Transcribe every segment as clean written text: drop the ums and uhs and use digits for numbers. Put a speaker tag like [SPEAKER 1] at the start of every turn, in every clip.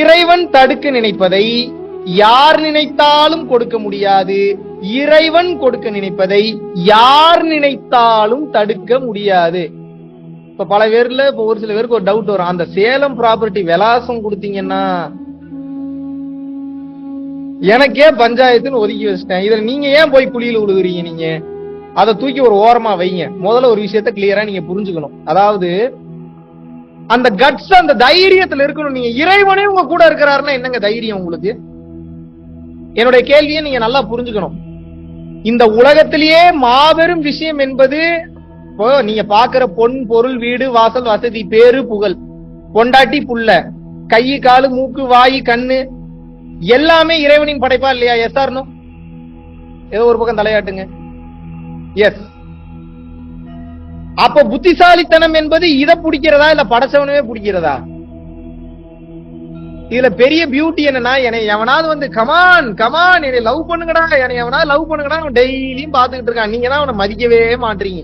[SPEAKER 1] இறைவன் தடுக்க நினைப்பதை யார் நினைத்தாலும் கொடுக்க முடியாது. இறைவன் கொடுக்க நினைப்பதை யார் நினைத்தாலும் தடுக்க முடியாது. இப்ப பல பேர்ல இப்ப ஒரு சில பேருக்கு ஒரு டவுட் வரும், அந்த சேலம் ப்ராப்பர்ட்டி விலாசம் கொடுத்தீங்கன்னா எனக்கே பஞ்சாயத்துன்னு ஒதுக்கி வச்சிட்டேன், இதுல நீங்க ஏன் போய் குழியில விழுகுறீங்க? நீங்க அதை தூக்கி ஒரு ஓரமா வைங்க. முதல்ல ஒரு விஷயத்த கிளியரா நீங்க புரிஞ்சுக்கணும். அதாவது அந்த கட்ஸ், அந்த தைரியத்துல இருக்கணும். நீங்க இறைவனே உங்க கூட இருக்கிறாருன்னா என்னங்க தைரியம் உங்களுக்கு? என்னுடைய கேள்வியை நீங்க நல்லா புரிஞ்சுக்கணும். இந்த உலகத்திலேயே மாபெரும் விஷயம் என்பது நீங்க பாக்குற பொன், பொருள், வீடு, வாசல், வசதி, பேரு, புகழ், பொண்டாட்டி, புள்ள, கை, காலு, மூக்கு, வாய், கண்ணு எல்லாமே இறைவனின் படைப்பா இல்லையா? Yes or no? ஏதோ ஒரு பக்கம் தலையாட்டுங்க. எஸ். அப்ப புத்திசாலித்தனம் என்பது இதை பிடிக்கிறதா இல்ல படைச்சவனவே பிடிக்கிறதா? இதுல பெரிய பியூட்டி என்னன்னா, என்னை எவனாவது வந்து கமான் கமான் என்னை லவ் பண்ணுங்கடா, என்னை எவனாவது லவ் பண்ணுங்கடா டெய்லியும் பாத்துக்கிட்டு இருக்கான். நீங்க தான் அவனை மதிக்கவே மாட்டீங்க.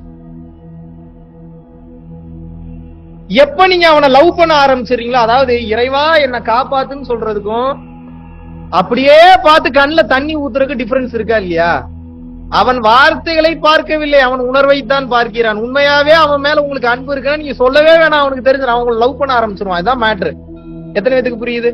[SPEAKER 1] எப்ப நீங்க அவனை லவ் பண்ண ஆரம்பிச்சிருக்கீங்களோ, அதாவது இறைவா என்ன காப்பாத்துன்னு சொல்றதுக்கும் அப்படியே பார்த்து கண்ணுல தண்ணி ஊத்துறதுக்கு டிஃபரன்ஸ் இருக்கா இல்லையா? அவன் வார்த்தைகளை பார்க்கவில்லை, அவன் உணர்வைத்தான் பார்க்கிறான். உண்மையாவே அவன் மேல உங்களுக்கு அன்பு இருக்கா நீங்க சொல்லவே வேணாம், அவனுக்கு தெரிஞ்சு அவங்களை லவ் பண்ண ஆரம்பிச்சிருவான். இதுதான் மேட்ரு. எத்தனை பேருக்கு புரியுது?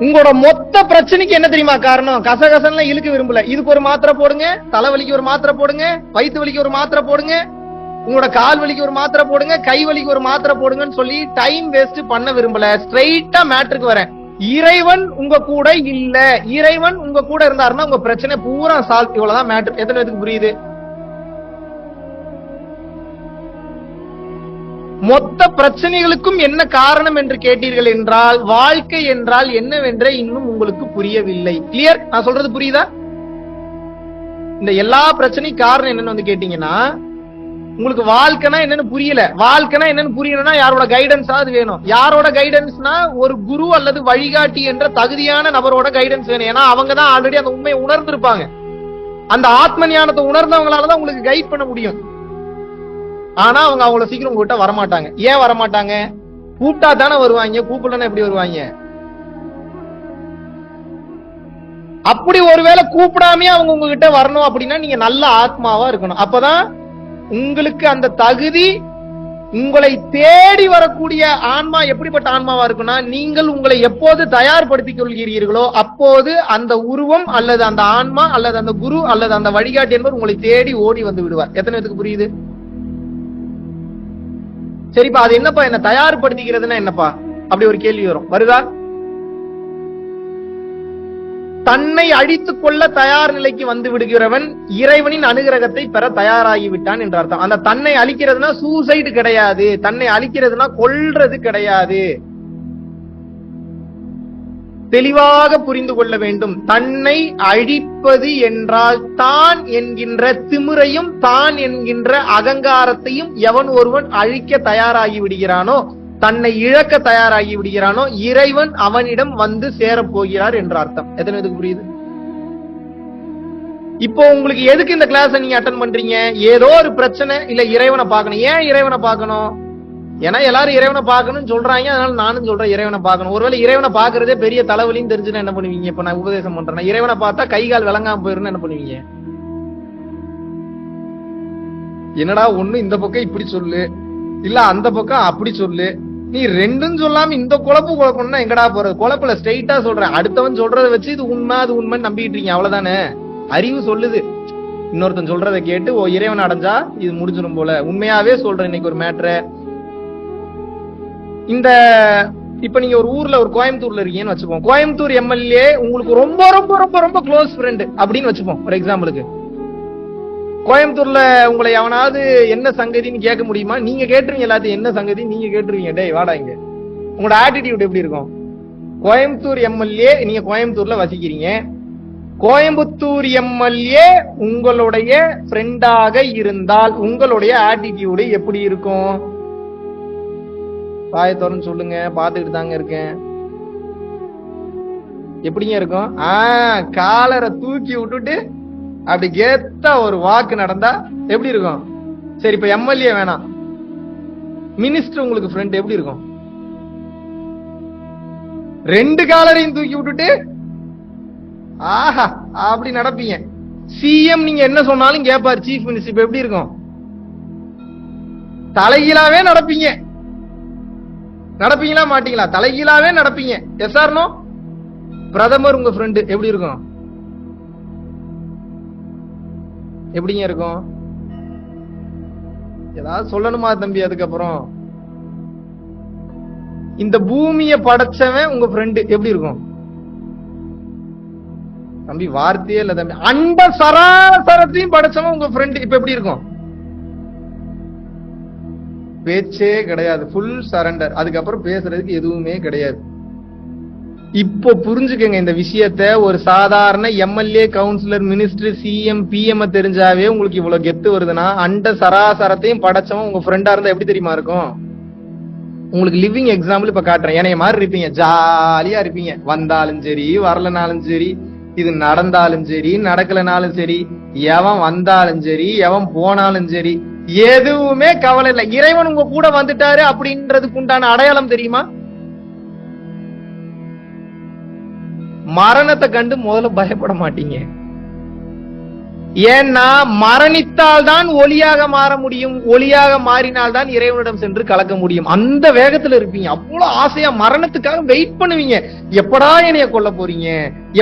[SPEAKER 1] உங்களோட மொத்த பிரச்சனைக்கு என்ன தெரியுமா காரணம்? கசகசன்லாம் இழுக்க விரும்பல. இதுக்கு ஒரு மாத்திரை போடுங்க, தலைவலிக்கு ஒரு மாத்திரை போடுங்க, வயிற்று வலிக்கு ஒரு மாத்திரை போடுங்க, உங்களோட கால் வலிக்கு ஒரு மாத்திரை போடுங்க, கை வலிக்கு ஒரு மாத்திரை போடுங்கன்னு சொல்லி டைம் வேஸ்ட் பண்ண விரும்பல. ஸ்ட்ரெயிட்டா மேட்ருக்கு வரேன். இறைவன் உங்க கூட இல்ல, இறைவன் உங்க கூட இருந்தாருன்னா உங்க பிரச்சனை பூரா சால்வ். இவ்வளவுதான் மேட்ரு. எத்தனை பேருக்கு புரியுது? மொத்த பிரச்சனைகளுக்கும் என்ன காரணம் என்று கேட்டீர்கள் என்றால், வாழ்க்கை என்றால் என்னவென்றே இன்னும் உங்களுக்கு புரியவில்லை. கிளியர்? நான் சொல்றது புரியுதா? இந்த எல்லா பிரச்சனையும் காரணம் என்னன்னு வந்து கேட்டீங்கன்னா, உங்களுக்கு வாழ்க்கைனா என்னன்னு புரியல. வாழ்க்கைனா என்னன்னு புரியணும்னா யாரோட கைடன்ஸ் அது வேணும். யாரோட கைடன்ஸ்னா ஒரு குரு அல்லது வழிகாட்டி என்ற தகுதியான நபரோட கைடன்ஸ் வேணும். ஏன்னா அவங்க தான் ஆல்ரெடி அந்த உண்மையை உணர்ந்திருப்பாங்க. அந்த ஆத்ம ஞானத்தை உணர்ந்தவங்களாலதான் உங்களுக்கு கைட் பண்ண முடியும். ஆனா அவங்க அவ்வளவு சீக்கிரம் உங்ககிட்ட வரமாட்டாங்க. ஏன் வரமாட்டாங்க? கூப்பிட்டா தானே வருவாங்க, கூப்பிடலன்னா எப்படி வருவாங்க? அப்படி ஒருவேளை கூப்பிடாமே அவங்க உங்ககிட்ட வரணும் அப்படின்னா நீங்க நல்ல ஆத்மாவா இருக்கணும். அப்பதான் உங்களுக்கு அந்த தகுதி, உங்களை தேடி வரக்கூடிய ஆன்மா எப்படிப்பட்ட ஆன்மாவா இருக்குன்னா, நீங்கள் உங்களை எப்போது தயார்படுத்திக் கொள்கிறீர்களோ அப்போது அந்த உருவம் அல்லது அந்த ஆன்மா அல்லது அந்த குரு அல்லது அந்த வழிகாட்டி என்பவர் உங்களை தேடி ஓடி வந்து விடுவார். எத்தனை பேருக்கு புரியுது? சரிப்பா, அது என்னப்பா என்ன தயார்படுத்திக்கிறதுன்னா என்னப்பா? அப்படி ஒரு கேள்வி வரும். வருதா? தன்னை அழித்துக் கொள்ள தயார் நிலைக்கு வந்து விடுகிறவன் இறைவனின் அனுகிரகத்தை பெற தயாராகிவிட்டான் என்ற அர்த்தம். அந்த தன்னை அழிக்கிறதுனா சூசைடு கிடையாது, தன்னை அழிக்கிறதுனா கொல்றது கிடையாது. தெளிவாக புரிந்து கொள்ள வேண்டும். தன்னை அழிப்பது என்றால் தான் என்கின்ற திமிரையும் தான் என்கின்ற அகங்காரத்தையும் எவன் ஒருவன் அழிக்க தயாராகி விடுகிறானோ, தன்னை இழக்க தயாராகி விடுகிறானோ, இறைவன் அவனிடம் வந்து சேரப்போகிறார் என்ற அர்த்தம். எத்தனை பேருக்கு புரியுது? இப்போ உங்களுக்கு எதுக்கு இந்த கிளாஸ் நீங்க அட்டன் பண்றீங்க? ஏதோ ஒரு பிரச்சனை, இல்ல இறைவனை பார்க்கணும். ஏன் இறைவனை பார்க்கணும்? ஏன்னா எல்லாரும் இறைவனை பார்க்கணும்னு சொல்றாங்க, அதனால நானும் சொல்றேன் இறைவனை பார்க்கணும். ஒருவேளை இறைவனை பார்க்கறதே பெரிய தலைவலின்னு தெரிஞ்சுன்னா என்ன பண்ணுவீங்க? இப்ப நான் உபதேசம் பண்றேன், இறைவனை பார்த்தா கை கால் விளங்காம போயிருன்னு என்ன பண்ணுவீங்க? என்னடா ஒண்ணு இந்த பக்கம் இப்படி சொல்லு, இல்ல அந்த பக்கம் அப்படி சொல்லு, நீ ரெண்டும் சொல்லாம இந்த குழப்பம்னா எங்கடா போறது? குழப்பல, ஸ்ட்ரெயிட்டா சொல்றேன். அடுத்தவன் சொல்றதை வச்சு இது உண்மை அது உண்மைன்னு நம்பிட்டு இருக்கீங்க, அவ்வளவுதானே? அறிவு சொல்லுது. இன்னொருத்தன் சொல்றதை கேட்டு ஓ இறைவன் அடைஞ்சா இது முடிஞ்சிடும் போல. உண்மையாவே சொல்றேன். இன்னைக்கு ஒரு மேட்ரு, இந்த இப்ப நீங்க ஒரு ஊர்ல, ஒரு கோயம்புத்தூர்ல இருக்கீங்கன்னு வச்சுப்போம். கோயம்புத்தூர் எம்எல்ஏ உங்களுக்கு ரொம்ப ரொம்ப ரொம்ப ரொம்ப க்ளோஸ் ஃப்ரெண்ட் அப்படின்னு வச்சுப்போம் ஒரு எக்ஸாம்பிளுக்கு. கோயம்புத்தூர்ல உங்களை எவனாவது என்ன சங்கதின்னு கேட்க முடியுமா? நீங்க கேட்டுருவீங்க எல்லாத்தையும். என்ன சங்கதி நீங்க கேட்டுருவீங்க, டேய் வாடா இங்க. உங்களோட ஆட்டிடியூட் எப்படி இருக்கும்? கோயம்புத்தூர் எம்எல்ஏ, நீங்க கோயம்புத்தூர்ல வசிக்கிறீங்க. கோயம்புத்தூர் எம்எல்ஏ உங்களுடைய ஃப்ரெண்டாக இருந்தால் உங்களுடைய ஆட்டிடியூடு எப்படி இருக்கும்? வாயை திறந்து சொல்லுங்க, பாத்துக்கிட்டு தாங்க இருக்கேன். எப்படிங்க இருக்கும்? காலரை தூக்கி விட்டுட்டு அப்படி கேத்த ஒரு வாக்கு நடந்தா எப்படி இருக்கும்? சரி, இப்ப எம்எல்ஏ வேணாம், மினிஸ்டர் உங்களுக்கு ஃப்ரெண்ட் எப்படி இருக்கும்? 2 காலரையும் தூக்கி விட்டுட்டு ஆஹா அப்படி நடப்பீங்க. சிஎம் நீங்க என்ன சொன்னாலும் கேட்பாரு. சீஃப் மினிஸ்டர் எப்படி இருக்கும்? தலைகீழாவே நடப்பீங்க. நடப்பீங்களா மாட்டீங்களா? தலைகீழாவே நடப்பீங்க. Yes or no? பிரதமர் உங்க ஃப்ரெண்ட் எப்படி இருக்கும்? எப்படிங்க இருக்கும்? ஏதாவது சொல்லணுமா தம்பி? அதுக்கப்புறம் இந்த பூமியை படைச்சவன் உங்க ஃப்ரெண்ட் எப்படி இருக்கும் தம்பி? வார்த்தையே இல்ல தம்பி. அண்ட சராசரத்தையும் படைச்சவன் உங்க ஃப்ரெண்ட் இப்ப எப்படி இருக்கும்? பேச்சே கிடையாது. Full surrender. அதுக்கப்புறம் பேசுறதுக்கு எதுவுமே கிடையாது. இப்போ புரிஞ்சுக்கங்க இந்த விஷயத்த. ஒரு சாதாரண MLA, councillor, minister, CM, PM தெரிஞ்சாவே உங்களுக்கு இவ்வளவு கெத்து வருதுன்னா, அண்ட சராசரத்தையும் படைச்சவன் உங்க ஃப்ரெண்டா இருந்தா எப்படி தெரியுமா இருக்கும்? உங்களுக்கு லிவிங் எக்ஸாம்பிள் இப்ப காட்டுறேன். என்னைய மாதிரி இருப்பீங்க, ஜாலியா இருப்பீங்க. வந்தாலும் சரி, வரலனாலும் சரி, இது நடந்தாலும் சரி, நடக்கலனாலும் சரி, எவன் வந்தாலும் சரி, எவன் போனாலும் சரி, எதுவுமே கவலை இல்லை. இறைவன் உங்க கூட வந்துட்டாரு அப்படின்றதுக்கு உண்டான அடையாளம் தெரியுமா? மரணத்தை கண்டு முதல்ல பயப்பட மாட்டீங்க. ஏன்னா மரணித்தால் தான் ஒளியாக மாற முடியும். ஒளியாக மாறினால் தான் இறைவனிடம் சென்று கலக்க முடியும். அந்த வேகத்துல இருப்பீங்க. அவ்வளவு ஆசையா மரணத்துக்காக வெயிட் பண்ணுவீங்க. எப்படா என்னைய கொல்ல போறீங்க?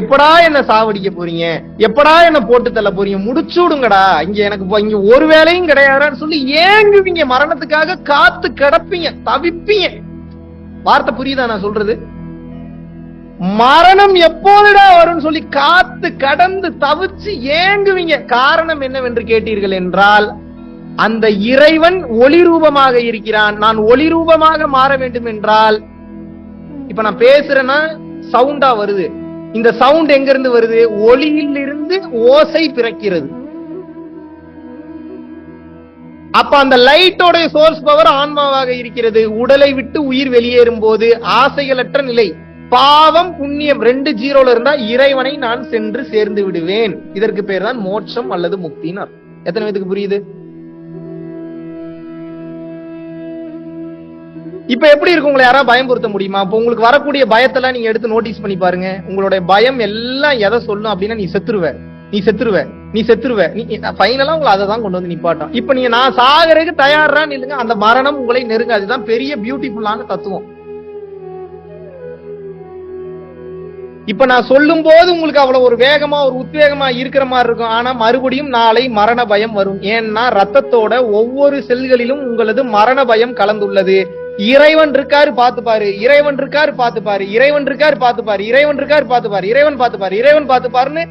[SPEAKER 1] எப்படா என்ன சாவடிக்க போறீங்க? எப்படா என்ன போட்டு தள்ள போறீங்க? முடிச்சு விடுங்கடா, இங்க எனக்கு இங்க ஒரு வேலையும் கிடையாதுன்னு சொல்லி ஏங்குவீங்க. மரணத்துக்காக காத்து கிடப்பீங்க, தவிப்பீங்க. வார்த்தை புரியுதா நான் சொல்றது? மரணம் எப்போதுடா வரும்னு சொல்லி காத்து கடந்து தவிச்சு ஏங்குவீங்க. காரணம் என்னவென்று கேட்டீர்கள் என்றால், அந்த இறைவன் ஒளி ரூபமாக இருக்கிறான். நான் ஒளி ரூபமாக மாற வேண்டும் என்றால், இப்ப நான் பேசுறேன்னா சவுண்டா வருது. இந்த சவுண்ட் எங்க இருந்து வருது? ஒளியில் இருந்து ஓசை பிறக்கிறது. அப்ப அந்த லைட்டோட சோர்ஸ் பவர் ஆன்மாவாக இருக்கிறது. உடலை விட்டு உயிர் வெளியேறும் போது ஆசைகளற்ற நிலை, பாவம் புண்ணியம் 2 ஜீரோல இருந்தா இறைவனை நான் சென்று சேர்ந்து விடுவேன். இதற்கு பேர் தான் மோட்சம் அல்லது முக்தின்னு. எத்தனை பேருக்கு புரியுது? இப்ப எப்படி இருக்கு? உங்களை யாராவது பயம்படுத்த முடியுமா? இப்ப உங்களுக்கு வரக்கூடிய பயத்தெல்லாம் நீங்க எடுத்து நோட்டீஸ் பண்ணி பாருங்க. உங்களுடைய பயம் எல்லாம் எதை சொல்லும் அப்படின்னா, நீ செத்துருவ, நீ செத்துருவ, நீ செத்துருவ. நீ ஃபைனலா உங்களை அதை தான் கொண்டு வந்து நிப்பாட்டும். இப்ப நீங்க நான் சாகறதுக்கு தயாரான்னு இல்லைங்க, அந்த மரணம் உங்களை நெருங்க. அதுதான் பெரிய பியூட்டிஃபுல்லான தத்துவம். இப்ப நான் சொல்லும் போது உங்களுக்கு அவ்வளவு ஒரு வேகமா, ஒரு உத்வேகமா இருக்கிற மாதிரி இருக்கும். ஆனா மறுபடியும் நாளை மரண பயம் வரும். ஏன்னா ரத்தத்தோட ஒவ்வொரு செல்களிலும் உங்களது மரண பயம் கலந்துள்ளது. இறைவன் இருக்காரு பார்த்து பாரு, இறைவன் இருக்காரு பார்த்து பாரு, இறைவன் இருக்காரு பார்த்து பாரு, இறைவன் இருக்காரு பார்த்து பாரு, இறைவன் பார்த்து பாரு, இறைவன் பார்த்து பாருன்னு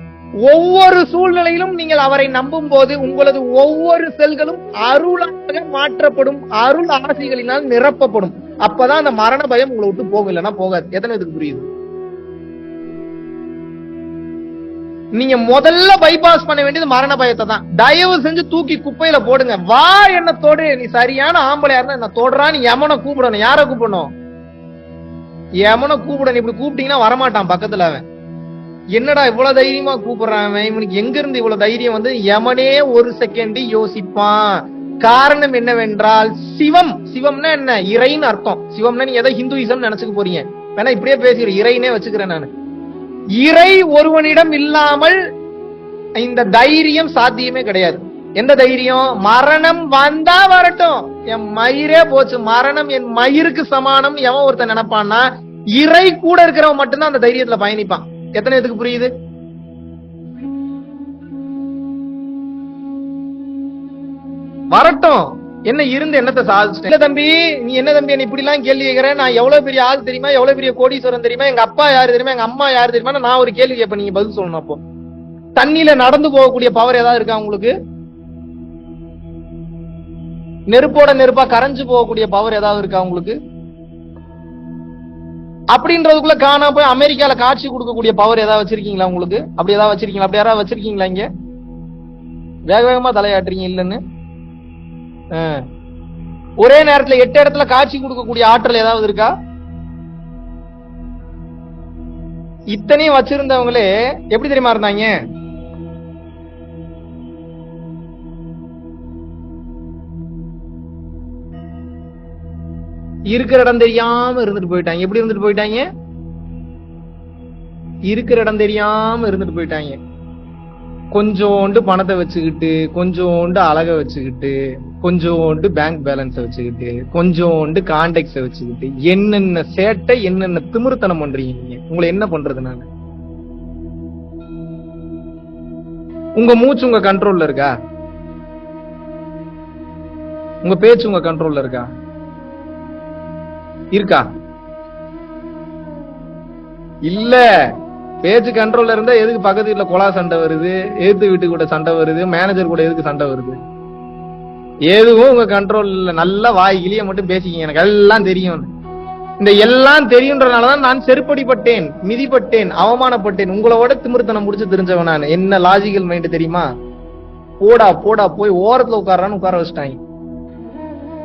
[SPEAKER 1] ஒவ்வொரு சூழ்நிலையிலும் நீங்கள் அவரை நம்பும் போது உங்களது ஒவ்வொரு செல்களும் அருளாக மாற்றப்படும், அருள் ஆசைகளினால் நிரப்பப்படும். அப்பதான் அந்த மரண பயம் உங்களை விட்டு போகும், இல்லைன்னா போகாது. எத்தனை இதுக்கு புரியுது? நீங்க முதல்ல பைபாஸ் பண்ண வேண்டியது மரண பயத்தை தான். தயவு செஞ்சு தூக்கி குப்பையில போடுங்க. வா என்ன தோடு, நீ சரியான ஆம்பளையா இருந்தா என்ன தோடுறான்னு யமனை கூப்பிடணும். யார கூப்பிடணும்? யமனை கூப்பிடணும். இப்படி கூப்பிட்டீங்கன்னா வரமாட்டான் பக்கத்துல. அவன் என்னடா இவ்வளவு தைரியமா கூப்பிடுறான், இவனுக்கு எங்க இருந்து இவ்வளவு தைரியம் வந்து? யமனே ஒரு செகண்ட் யோசிப்பான். காரணம் என்னவென்றால், சிவம், சிவம்னா என்ன? இறைன்னு அர்த்தம். சிவம்னா நீ எதை ஹிந்துயிசம் நினைச்சுக்க போறீங்க? வேணா இப்படியே பேசுறேன், இறைனே வச்சுக்கிறேன் நானு. இறை ஒருவனிடம் இல்லாமல் இந்த தைரியம் சாத்தியமே கிடையாது. எந்த தைரியம்? மரணம் வந்தா வரட்டும், என் மயிரே போச்சு, மரணம் என் மயிருக்கு சமானம் எவன் ஒருத்தன் நினைப்பான்னா, இறை கூட இருக்கிறவன் மட்டும்தான் அந்த தைரியத்துல பயணிப்பான். எத்தனை இதுக்கு புரியுது? வரட்டும், என்ன இருந்து என்னத்தை சாதிச்சிட்ட தம்பி? நீ என்ன தம்பி என்ன இப்படி எல்லாம் கேள்வி கேட்கிற? நான் எவ்வளவு பெரிய ஆள் தெரியுமா, எவ்வளவு பெரிய கோடீஸ்வரன் தெரியுமா, எங்க அப்பா யாரு தெரியுமா, எங்க அம்மா யாரு தெரியுமா? நான் ஒரு கேள்வி கேட்பேன், நீங்க பதில் சொல்லணும். அப்போ தண்ணியில நடந்து போகக்கூடிய பவர் ஏதாவது இருக்கா உங்களுக்கு? நெருப்போட நெருப்பா கரைஞ்சு போகக்கூடிய பவர் ஏதாவது இருக்கா உங்களுக்கு? அப்படின்றதுக்குள்ள காணாம போய் அமெரிக்கால காட்சி கொடுக்கக்கூடிய பவர் ஏதாவது வச்சிருக்கீங்களா உங்களுக்கு? அப்படி ஏதாவது வச்சிருக்கீங்களா? அப்படி யாராவது வச்சிருக்கீங்களா? இங்க வேக வேகமா தலையாட்டுறீங்க இல்லன்னு. ஒரே நேரத்துல 8 இடத்துல காட்சி கொடுக்கக்கூடிய ஆற்றல் ஏதாவது இருக்கா? இத்தனையும் வச்சிருந்தவங்களே எப்படி தெரியுமா இருந்தாங்க? இருக்கிற இடம் தெரியாம இருந்துட்டு போயிட்டாங்க. எப்படி இருந்துட்டு போயிட்டாங்க? இருக்கிற இடம் தெரியாம இருந்துட்டு போயிட்டாங்க. கொஞ்சோண்டு பணத்தை வச்சுக்கிட்டு, கொஞ்சோண்டு அழக வச்சுக்கிட்டு, கொஞ்சோண்டு பேங்க் பேலன்ஸ வச்சுக்கிட்டு, கொஞ்சோண்டு கான்டாக்ட்ஸ வச்சுக்கிட்டு, என்னென்ன சேட்டை, என்னென்ன திமிருத்தனம் பண்றீங்க நீங்க? உங்களை என்ன பண்றது நானு? உங்க மூச்சு உங்க கண்ட்ரோல்ல இருக்கா? உங்க பேச்சு உங்க கண்ட்ரோல்ல இருக்கா? இருக்கா? இல்ல. பேச்சு கண்ட்ரோல்ல இருந்தா எதுக்கு பக்கத்து வீட்டுல கொலா சண்டை வருது, எதிர்த்து வீட்டு கூட சண்டை வருது, மேனேஜர் கூட எதுக்கு சண்டை வருது? எதுவும் உங்க கண்ட்ரோல் இல்ல. நல்லா வாய் கிளிய மட்டும் பேசிக்கிங்க, எனக்கு எல்லாம் தெரியும். இந்த எல்லாம் தெரியுன்றனாலதான் நான் செருப்படிப்பட்டேன், மிதிப்பட்டேன், அவமானப்பட்டேன். உங்களோட திமிர்த்தனம் முடிச்சு தெரிஞ்சவன் நான். என்ன லாஜிக்கல் மைண்ட் தெரியுமா? போடா போடா போய் ஓரத்துல உட்காரான்னு உட்கார வச்சுட்டாங்க.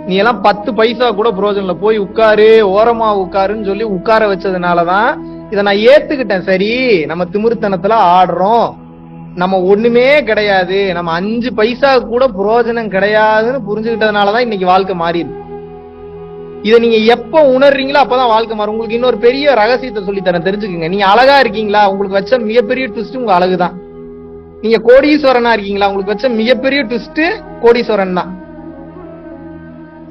[SPEAKER 1] நீ எல்லாம் 10 பைசா கூட பிரயோஜனம் போய் உட்காரு, ஓரமா உட்காருன்னு சொல்லி உட்கார வச்சதுனாலதான் இதை நான் ஏத்துக்கிட்டேன். சரி, நம்ம திமிர்த்தனத்துல ஆடுறோம், நம்ம ஒண்ணுமே கிடையாது, நம்ம 5 பைசா கூட பிரயோஜனம் கிடையாதுன்னு புரிஞ்சுக்கிட்டதுனாலதான் இன்னைக்கு வாழ்க்கை மாறிடுது. இதை நீங்க எப்ப உணர்றீங்களோ அப்பதான் வாழ்க்கை மாறும். உங்களுக்கு இன்னொரு பெரிய ரகசியத்தை சொல்லி தரேன், தெரிஞ்சுக்குங்க. நீங்க அழகா இருக்கீங்களா, உங்களுக்கு வச்ச மிகப்பெரிய ட்விஸ்ட் உங்க அழகுதான். நீங்க கோடீஸ்வரனா இருக்கீங்களா, உங்களுக்கு வச்ச மிகப்பெரிய ட்விஸ்ட் கோடீஸ்வரன் தான்.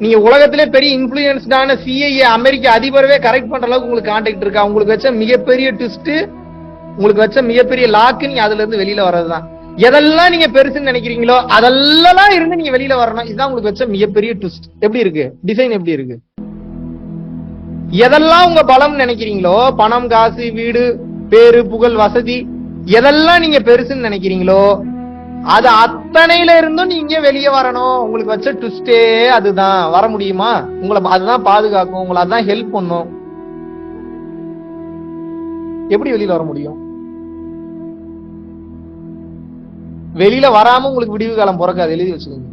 [SPEAKER 1] நீங்க உலகத்திலே பெரிய இன்ஃபுளுன்ஸ்டான சிஐஏ அமெரிக்க அதிபரவே கரெக்ட் பண்ற அளவுக்கு உங்களுக்கு கான்டாக்ட் இருக்கா, உங்களுக்கு வச்ச மிகப்பெரிய ட்விஸ்ட், உங்களுக்கு வச்ச மிகப்பெரிய லாக்கு நீங்க அதுல இருந்து வெளியில வர்றதுதான். எதெல்லாம் நீங்க பெருசுன்னு நினைக்கிறீங்களோ அதெல்லாம் இருந்து நீங்க வெளியில வரணும். இதுதான் உங்களுக்கு வச்ச மிகப்பெரிய ட்விஸ்ட். எப்படி இருக்கு டிசைன்? எப்படி இருக்கு? எதெல்லாம் உங்க பலம் நினைக்கிறீங்களோ, பணம், காசு, வீடு, பேரு, புகழ், வசதி, எதெல்லாம் நீங்க பெருசுன்னு நினைக்கிறீங்களோ அது அத்தனையில இருந்தும் நீங்க வெளியே வரணும். உங்களுக்கு வச்ச ட்விஸ்டே அதுதான். வர முடியுமா? உங்களை அதுதான் பாதுகாக்கும், உங்களை அதுதான் ஹெல்ப் பண்ணும். எப்படி வெளியில வர முடியும்? வெளியில வராம உங்களுக்கு விடிவு காலம் பிறக்காது, எழுதி வச்சுக்கோங்க.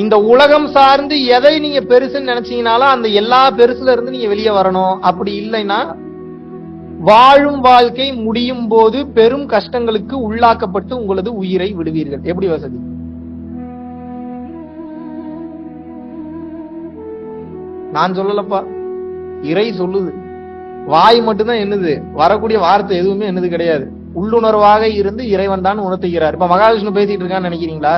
[SPEAKER 1] இந்த உலகம் சார்ந்து எதை நீங்க பெருசுன்னு நினைச்சீங்கனாலும் அந்த எல்லா பெருசுல இருந்து நீங்க வெளியே வரணும். அப்படி இல்லைன்னா வாழும் வாழ்க்கை முடியும் போது பெரும் கஷ்டங்களுக்கு உள்ளாக்கப்பட்டு உங்களது உயிரை விடுவீர்கள். எப்படி வசதி? நான் சொல்லலப்பா, இறை சொல்லுது. வாய் மட்டும்தான் என்னது, வரக்கூடிய வார்த்தை எதுவுமே என்னது கிடையாது. உள்ளுணர்வாக இருந்து இறைவன் தான் உணர்த்துகிறார். இப்ப மகாவிஷ்ணு பேசிட்டு இருக்கான்னு நினைக்கிறீங்களா?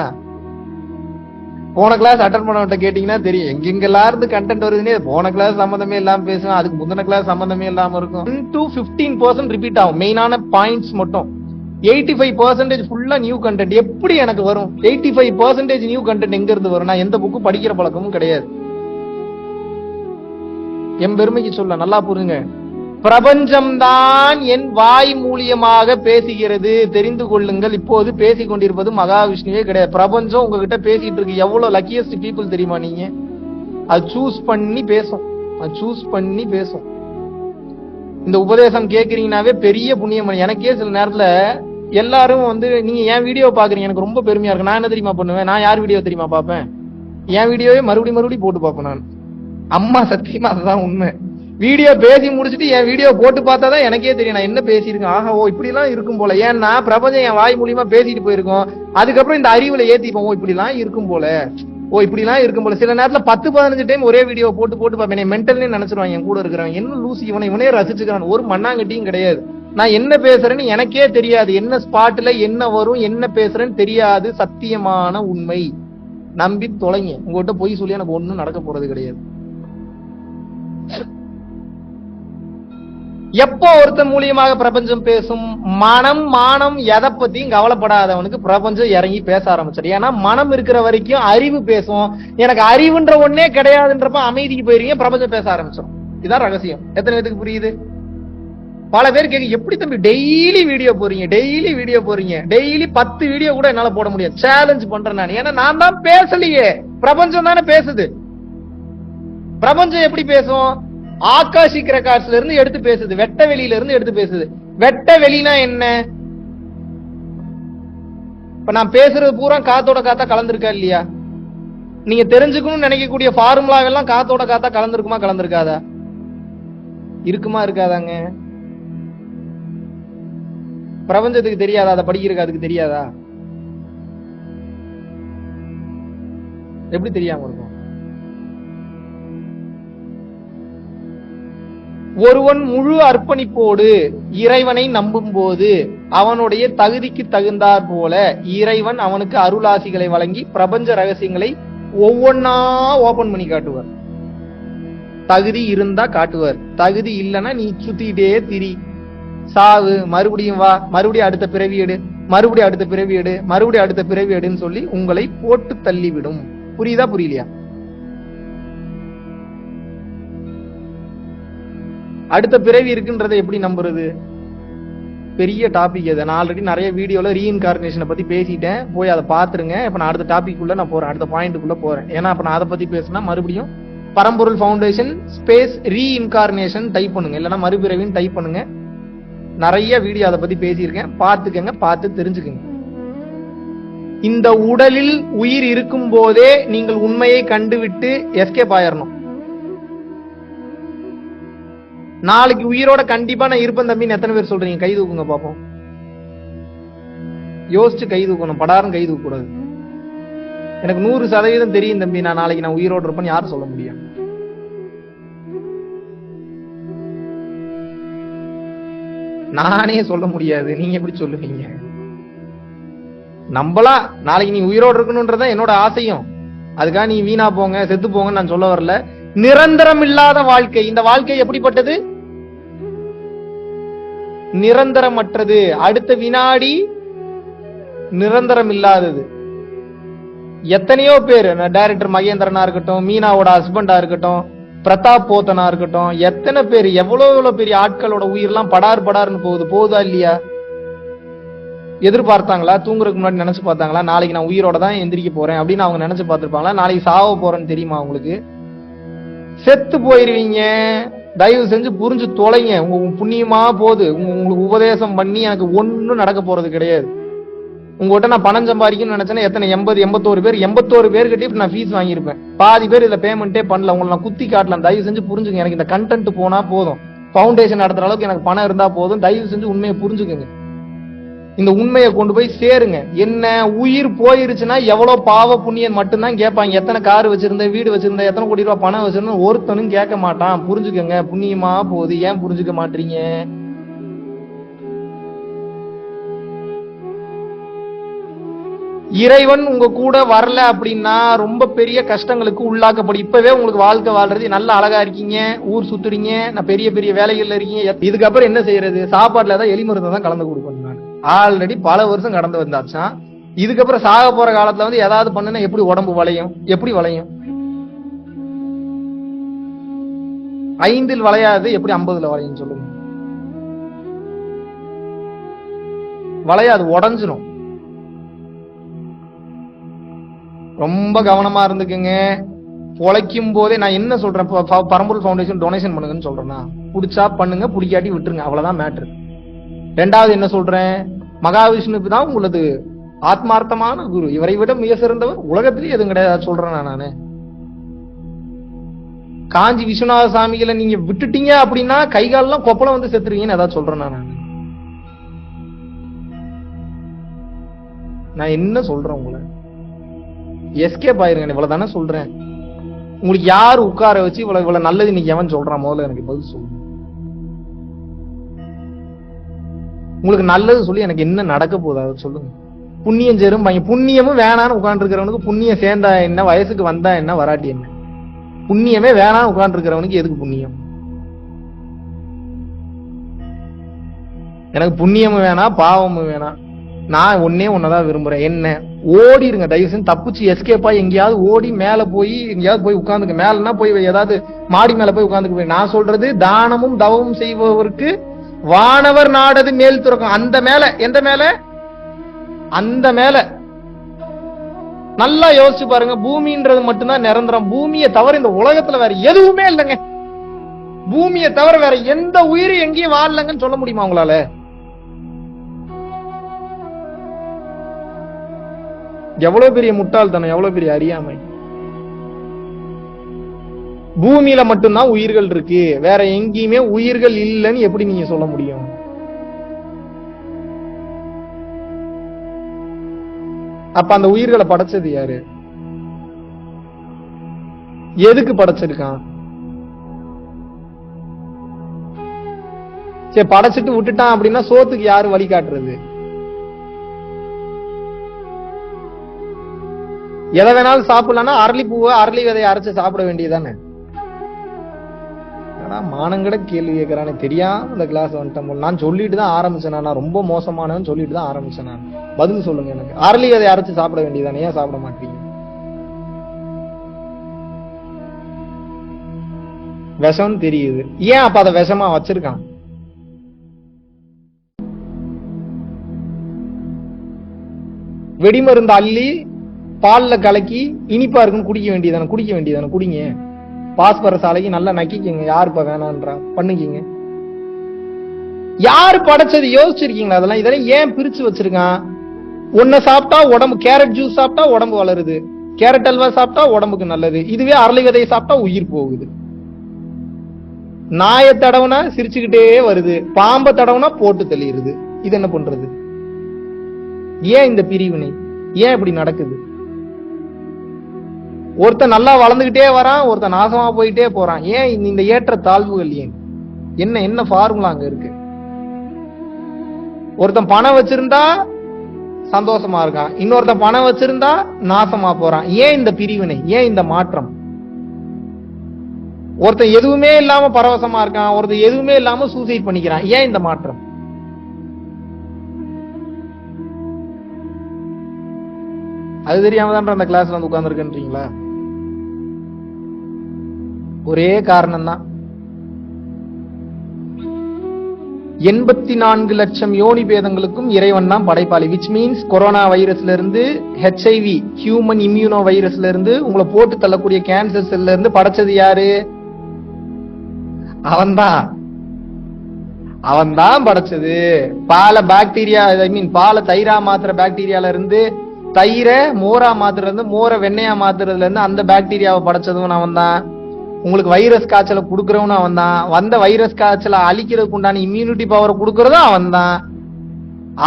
[SPEAKER 1] போன கிளாஸ் அட்டன் பண்ணவட்ட கேட்டீங்கன்னா தெரியும், எங்கெங்கெல்லாம் இருந்து கண்டென்ட் வருதுன்னே. போன கிளாஸ் சம்பந்தமே இல்லாம பேசுவேன், அதுக்கு முந்தின கிளாஸ் சம்பந்தமே இல்லாம இருக்கும். 10-15% ரிப்பீட் ஆகும், மெயினான பாயிண்ட்ஸ் மட்டும். 85% ஃபுல்லா நியூ கண்டென்ட். எப்படி எனக்கு வரும் 85% நியூ கண்டென்ட்? எங்க இருந்து வரும்? நான் எந்த புக்கு படிக்கிற பழக்கமும் கிடையாது. என் பெருமைக்கு சொல்ல, நல்லா புரியுங்க. பிரபஞ்சம்தான் என் வாய் மூலியமாக பேசுகிறது, தெரிந்து கொள்ளுங்கள். இப்போது பேசிக் கொண்டிருப்பது மகாவிஷ்ணுவே கிடையாது, பிரபஞ்சம் உங்ககிட்ட பேசிட்டு இருக்கு. எவ்வளவு லக்கியஸ்ட் பீப்புள் தெரியுமா நீங்க? அது சூஸ் பண்ணி பேசும், அது சூஸ் பண்ணி பேசும். இந்த உபதேசம் கேக்குறீங்கன்னாவே பெரிய புண்ணியம். எனக்கே சில நேரத்துல எல்லாரும் நீங்க என் வீடியோ பாக்குறீங்க, எனக்கு ரொம்ப பெருமையா இருக்கு. நான் என்ன தெரியுமா பண்ணுவேன்? நான் யார் வீடியோ தெரியுமா பாப்பேன்? என் வீடியோவே மறுபடியும் போட்டு பாப்பேன் நான். அம்மா சத்தியமா அதுதான் உண்மை. வீடியோ பேசி முடிச்சுட்டு என் வீடியோ போட்டு பார்த்தாதான் எனக்கே தெரியும் நான் என்ன பேசியிருக்கேன். ஆஹா, ஓ இப்படி எல்லாம் இருக்கும் போல. ஏன்னா பிரபஞ்சம் என் வாய் மூலியமா பேசிட்டு போயிருக்கோம். அதுக்கப்புறம் இந்த அறிவுல ஏத்திப்போம், ஓ இப்படி எல்லாம் இருக்கும் போல, ஓ இப்படி எல்லாம் இருக்கும் போல. சில நேரத்துல 10-15 டைம் ஒரே வீடியோ போட்டு பார்ப்பேன். மென்டல்னே நினைச்சிருவாங்க என் கூட இருக்கிறவன், என்ன லூசி இவனே ரசிச்சுக்கிறான். ஒரு மண்ணாங்கட்டியும் கிடையாது. நான் என்ன பேசுறேன்னு எனக்கே தெரியாது, என்ன ஸ்பாட்ல என்ன வரும், என்ன பேசுறேன்னு தெரியாது. சத்தியமான உண்மை, நம்பி தொலைங்க. உங்ககிட்ட பொய் சொல்லி எனக்கு ஒண்ணும் நடக்க போறது கிடையாது. எப்போ ஒருத்தன் மூலியமாக பிரபஞ்சம் பேசும்? மனம், மானம் எதை பத்தியும் கவலைப்படாதவனுக்கு பிரபஞ்சம் இறங்கி பேச ஆரம்பிச்சிடும். ஏன்னா மனம் இருக்கிற வரைக்கும் அறிவு பேசும். எனக்கு அறிவுன்ற ஒன்னே கிடையாதுன்றப்ப அமைதிக்கு போயிருக்கீங்க, பிரபஞ்சம் பேச ஆரம்பிச்சிடும். இதான் ரகசியம். எத்தனை பேருக்கு புரியுது? பல பேர் கேட்க, எப்படி தம்பி டெய்லி வீடியோ போறீங்க, டெய்லி 10 வீடியோ கூட என்னால போட முடியாது, சேலஞ்ச் பண்றேன் நான். ஏன்னா நான் தான் பேசலையே, பிரபஞ்சம் தானே பேசுது. பிரபஞ்சம் எப்படி பேசும்? ஆகாஷிக் ரெக்கார்ட்ஸ்ல இருந்து எடுத்து பேசுது, வெட்ட வெளியில இருந்து எடுத்து பேசுது. வெட்ட வெளினா என்ன? இப்ப நான் பேசுறது பூரா காத்தோட காத்தா கலந்துருக்கா இல்லையா? நீங்க தெரிஞ்சுக்கணும்னு நினைக்கக்கூடிய ஃபார்முலா எல்லாம் காத்தோட காத்தா கலந்துருக்குமா, கலந்துருக்காதா? இருக்குமா, இருக்காதாங்க? பிரபஞ்சத்துக்கு தெரியாதா? அதை படிக்கிறதுக்கு அதுக்கு தெரியாதா? எப்படி தெரியாம இருக்கும்? ஒருவன் முழு அர்ப்பணிப்போடு இறைவனை நம்பும் போது அவனுடைய தகுதிக்கு தகுந்தாற் போல இறைவன் அவனுக்கு அருளாசிகளை வழங்கி பிரபஞ்ச ரகசியங்களை ஒவ்வொன்னா ஓபன் பண்ணி காட்டுவார். தகுதி இருந்தா காட்டுவார், தகுதி இல்லைன்னா நீ சுத்திட்டே திரி, சாவு, மறுபடியும் வா, மறுபடியும் அடுத்த பிறவி எடு, மறுபடியும் அடுத்த பிறவி எடு, மறுபடியும் அடுத்த பிறவி எடுன்னு சொல்லி உங்களை போட்டு தள்ளிவிடும். புரியுதா புரியலையா? அடுத்த பிறவி இருக்குன்றதை எப்படி நம்புறது? பெரிய டாபிக் அது. நான் ஆல்ரெடி நிறைய வீடியோல ரீஇன்கார்னேஷனை பத்தி பேசிட்டேன், போய் அதை பாத்துருங்க. இப்ப நான் அடுத்த டாபிக் உள்ள நான் போறேன், அடுத்த பாயிண்ட்டுக்குள்ள போறேன். ஏன்னா இப்ப நான் அதை பத்தி பேசினா மறுபடியும் பரம்பொருள் ஃபவுண்டேஷன் ஸ்பேஸ் ரீஇன்கார்னேஷன் டைப் பண்ணுங்க, இல்லைன்னா மறுபிறவின்னு டைப் பண்ணுங்க. நிறைய வீடியோ அதை பத்தி பேசியிருக்கேன், பார்த்துக்கங்க, பார்த்து தெரிஞ்சுக்கங்க. இந்த உடலில் உயிர் இருக்கும் போதே நீங்கள் உண்மையை கண்டுவிட்டு எஸ்கேப் ஆயிரணும். நாளைக்கு உயிரோட கண்டிப்பா நான் இருப்பேன் தம்பின்னு எத்தனை பேர் சொல்றீங்க? கை தூக்குங்க பாப்போம். யோசிச்சு கை தூக்கணும், படாரும் கை தூக்க கூடாது. எனக்கு 100% தெரியும் தம்பி, நான் நாளைக்கு நான் உயிரோடு இருப்பேன்னு யாரும் சொல்ல முடியும்? நானே சொல்ல முடியாது, நீங்க எப்படி சொல்லுவீங்க? நம்பலாம் நாளைக்கு நீ உயிரோடு இருக்கணும்ன்றத என்னோட ஆசையும். அதுக்காக நீ வீணா போங்க செத்து போங்கன்னு நான் சொல்ல வரல. நிரந்தரம் இல்லாத வாழ்க்கை, இந்த வாழ்க்கை எப்படிப்பட்டது? நிரந்தரமற்றது. அடுத்த வினாடி நிரந்தரம் இல்லாதது. எத்தனையோ பேர், டைரக்டர் மகேந்திரனா இருக்கட்டும், மீனாவோட ஹஸ்பண்டா இருக்கட்டும், பிரதாப் போத்தனா இருக்கட்டும், எத்தனை பேர், எவ்வளவு பெரிய ஆட்களோட உயிரெல்லாம் படார்னு போகுதா இல்லையா? எதிர்பார்த்தாங்களா? தூங்குறதுக்கு முன்னாடி நினைச்சு பார்த்தாங்களா நாளைக்கு நான் உயிரோட தான் எந்திரிக்க போறேன் அப்படின்னு அவங்க நினைச்சு பார்த்திருப்பாங்களா? நாளைக்கு சாவ போறேன்னு தெரியுமா உங்களுக்கு? செத்து போயிருவீங்க. தயவு செஞ்சு புரிஞ்சு தொலைங்க. உங்க புண்ணியமா போகுது. உங்களுக்கு உபதேசம் பண்ணி எனக்கு ஒன்னும் நடக்க போறது கிடையாது. உங்ககிட்ட நான் பணம் சம்பாதிக்கணும்னு நினைச்சேன்னா எத்தனை 81 பேர் கிட்ட நான் ஃபீஸ் வாங்கியிருப்பேன். பாதி பேர் இதுல பேமெண்டே பண்ணல. உங்களை நான் குத்தி காட்டலாம். தயவு செஞ்சு புரிஞ்சுங்க. எனக்கு இந்த கண்டென்ட் போனா போதும், பவுண்டேஷன் நடத்துற அளவுக்கு எனக்கு பணம் இருந்தா போதும். தயவு செஞ்சு உண்மையை புரிஞ்சுக்குங்க. இந்த உண்மையை கொண்டு போய் சேருங்க. என்ன உயிர் போயிருச்சுன்னா எவ்வளவு பாவ புண்ணியன் மட்டும்தான் கேட்பாங்க. எத்தனை கார் வச்சிருந்த, வீடு வச்சிருந்த, எத்தனை கோடி ரூபாய் பணம் வச்சிருந்த ஒருத்தனும் கேட்க மாட்டான். புரிஞ்சுக்கங்க. புண்ணியமா போகுது. ஏன் புரிஞ்சுக்க மாட்டீங்க? இறைவன் உங்க கூட வரல அப்படின்னா ரொம்ப பெரிய கஷ்டங்களுக்கு உள்ளாக்கப்படும். இப்பவே உங்களுக்கு வாழ்க்கை வாழ்றது நல்ல அழகா இருக்கீங்க, ஊர் சுத்துறீங்க, நான் பெரிய பெரிய வேலைகள்ல இருக்கீங்க. இதுக்கப்புறம் என்ன செய்யறது? சாப்பாட்டுல தான் எலி மருந்து தான் கலந்து கொடுக்கணும். நான் ஆல்ரெடி பல வருஷம் கடந்து வந்தாச்சான். இதுக்கப்புறம் சாக போற காலத்துல வந்து ஏதாவது பண்ணுனா எப்படி உடம்பு வளையும்? எப்படி வளையும்? 5 வளையாது எப்படி 50 வளையும் சொல்லுங்க? வளையாது, உடஞ்சிரும். ரொம்ப கவனமா இருந்துக்குங்க. பொழைக்கும் போதே நான் என்ன சொல்றேன், பரம்பொருள் ஃபவுண்டேஷன் டொனேஷன் பண்ணுங்கன்னு சொல்றேன்னா, புடிச்சா பண்ணுங்க, புடிக்காட்டி விட்டுருங்க, அவ்வளவுதான் மேட்ரு. ரெண்டாவது என்ன சொல்றேன், மகாவிஷ்ணுக்கு தான் உங்களது ஆத்மார்த்தமான குரு. இவரை விட மிக சிறந்தவர் உலகத்திலேயே எதுவும் கிடையாது சொல்றேன் நானு. காஞ்சி விஸ்வநாத சாமிகளை நீங்க விட்டுட்டீங்க அப்படின்னா கைகாலெல்லாம் கொப்பளம் வந்து செத்துருவீங்கன்னு ஏதாவது சொல்றேன் நான். நான் என்ன சொல்றேன், உங்களை எஸ்கேப் ஆயிருங்க, இவ்வளவு தானே சொல்றேன். உங்களுக்கு யாரு உட்கார வச்சு இவ்வளவு நல்லது இன்னைக்கு எவன் சொல்றான்? முதல்ல எனக்கு பதில் சொல்லுங்க. உங்களுக்கு நல்லது சொல்லி எனக்கு என்ன நடக்க போகுது அதை சொல்லுங்க. புண்ணியம் சேரும். புண்ணியமும் வேணான்னு உட்கார்ந்து இருக்கிறவனுக்கு புண்ணியம் சேர்ந்தா என்ன, வயசுக்கு வந்தா என்ன, வராட்டி என்ன? புண்ணியமே வேணான்னு உட்கார்ந்து இருக்கிறவனுக்கு எதுக்கு புண்ணியம்? எனக்கு புண்ணியமும் வேணாம், பாவமும் வேணாம். நான் ஒன்னதான் விரும்புறேன். என்ன? ஓடிடுங்க தயவு செஞ்சு. தப்பிச்சு எஸ்கேப்பா எங்கேயாவது ஓடி மேல போய் எங்கேயாவது போய் உட்கார்ந்துக்க. மேலன்னா போய் ஏதாவது மாடி மேல போய் உட்கார்ந்துக்க. நான் சொல்றது தானமும் தவமும் செய்பவருக்கு வானவர் நாடது மேல் துறக்கும். அந்த மேல, எந்த மேல? அந்த மேல நல்லா யோசிச்சு பாருங்க. பூமின்றது மட்டும்தான் நிரந்தரம். பூமியை தவிர இந்த உலகத்துல வேற எதுவுமே இல்லைங்க. பூமியை தவிர வேற எந்த உயிரும் எங்கேயும் வாழலங்கன்னு சொல்ல முடியுமா உங்களால? எவ்வளவு பெரிய முட்டாள்தனம், எவ்வளவு பெரிய அறியாமை. பூமியில மட்டும்தான் உயிர்கள் இருக்கு, வேற எங்கேயுமே உயிர்கள் இல்லைன்னு எப்படி நீங்க சொல்ல முடியும்? அப்ப அந்த உயிர்களை படைச்சது யாரு? எதுக்கு படைச்சிருக்கான்? சரி, படைச்சிட்டு விட்டுட்டான் அப்படின்னா சோத்துக்கு யாரு வழி காட்டுறது? எதை வேணாலும் சாப்பிடலாம்னா அரளி பூவை அரளி விதையை அரைச்சு சாப்பிட வேண்டியதானே? மானங்கட கேள்வி கேட்கிறானே, தெரியாம இந்த கிளாஸ் வந்துட்டேன். நான் சொல்லிட்டு தான் ஆரம்பிச்சேன், நான் ரொம்ப மோசமானவன்னு சொல்லிட்டு தான் ஆரம்பிச்சேன். நான் பதில் சொல்லுங்க எனக்கு. அரளி விதையை அரைச்சு சாப்பிட வேண்டியதானே, ஏன் சாப்பிட மாட்டீங்க? விஷம்னு தெரியுது, ஏன் அப்ப அதை விஷமா வச்சிருக்கான்? வெடிமருந்து அள்ளி பால்ல கலக்கி இனிப்பா இருக்குன்னு குடிக்க வேண்டியதானே, குடிங்க. பாஸ்பரஸ் அலைக்கு நல்லா நக்கிக்கங்க. யாரு இப்ப வேணான்றா? பண்ணுங்க. யாரு படைச்சது யோசிச்சிருக்கீங்களா? இதெல்லாம் ஏன் பிரிச்சு வச்சிருக்கான்? ஒன்ன சாப்பிட்டா உடம்பு, கேரட் ஜூஸ் சாப்பிட்டா உடம்பு வளருது, கேரட் அல்வா சாப்பிட்டா உடம்புக்கு நல்லது. இதுவே அரளி விதையை சாப்பிட்டா உயிர் போகுது. நாயை தடவுனா சிரிச்சுக்கிட்டே வருது, பாம்பை தடவுனா போட்டு தெளியுது. இது என்ன பண்றது? ஏன் இந்த பிரிவினை? ஏன் இப்படி நடக்குது? ஒருத்தன் நல்லா வளர்ந்துகிட்டே வரான், ஒருத்தன் நாசமா போயிட்டே போறான். ஏன் இந்த ஏற்ற தாழ்வுகள்? ஏன்? என்ன ஃபார்முலா அங்க இருக்கு? ஒருத்தன் பணம் வச்சிருந்தா சந்தோஷமா இருக்கான், இன்னொருத்தன் பணம் வச்சிருந்தா நாசமா போறான். ஏன் இந்த பிரிவினை? ஏன் இந்த மாற்றம்? ஒருத்தன் எதுவுமே இல்லாம பரவசமா இருக்கான், ஒருத்தன் எதுவுமே இல்லாம சூசைட் பண்ணிக்கிறான். ஏன் இந்த மாற்றம்? அது தெரியாம தான் அந்த கிளாஸ்ல வந்து உட்கார்ந்துருக்கீங்களா? ஒரே காரணம் தான். 84 லட்சம் யோனி பேதங்களுக்கும் இறைவன் தான் படைப்பாளி. விச் மீன்ஸ் கொரோனா வைரஸ்ல இருந்து, HIV ஹியூமன் இம்யூனோ வைரஸ்ல இருந்து, உங்களை போட்டு தள்ளக்கூடிய கேன்சர் செல்ல இருந்து படைச்சது யாரு? அவன்தான் படைச்சது. பால பாக்டீரியா, ஐ மீன் பால தயிரா மாத்திர பாக்டீரியால இருந்து, தயிரை மோரா மாத்துறதுல இருந்து, மோரை வெண்ணையா மாத்துறதுல இருந்து அந்த பாக்டீரியாவை படைச்சதும் அவன் தான். உங்களுக்கு வைரஸ் காய்ச்சலை கொடுக்கறவனும் அவன் தான். வந்த வைரஸ் காய்ச்சலை அழிக்கிறதுக்கு உண்டான இம்யூனிட்டி பவரை கொடுக்கறதும் அவன் தான்.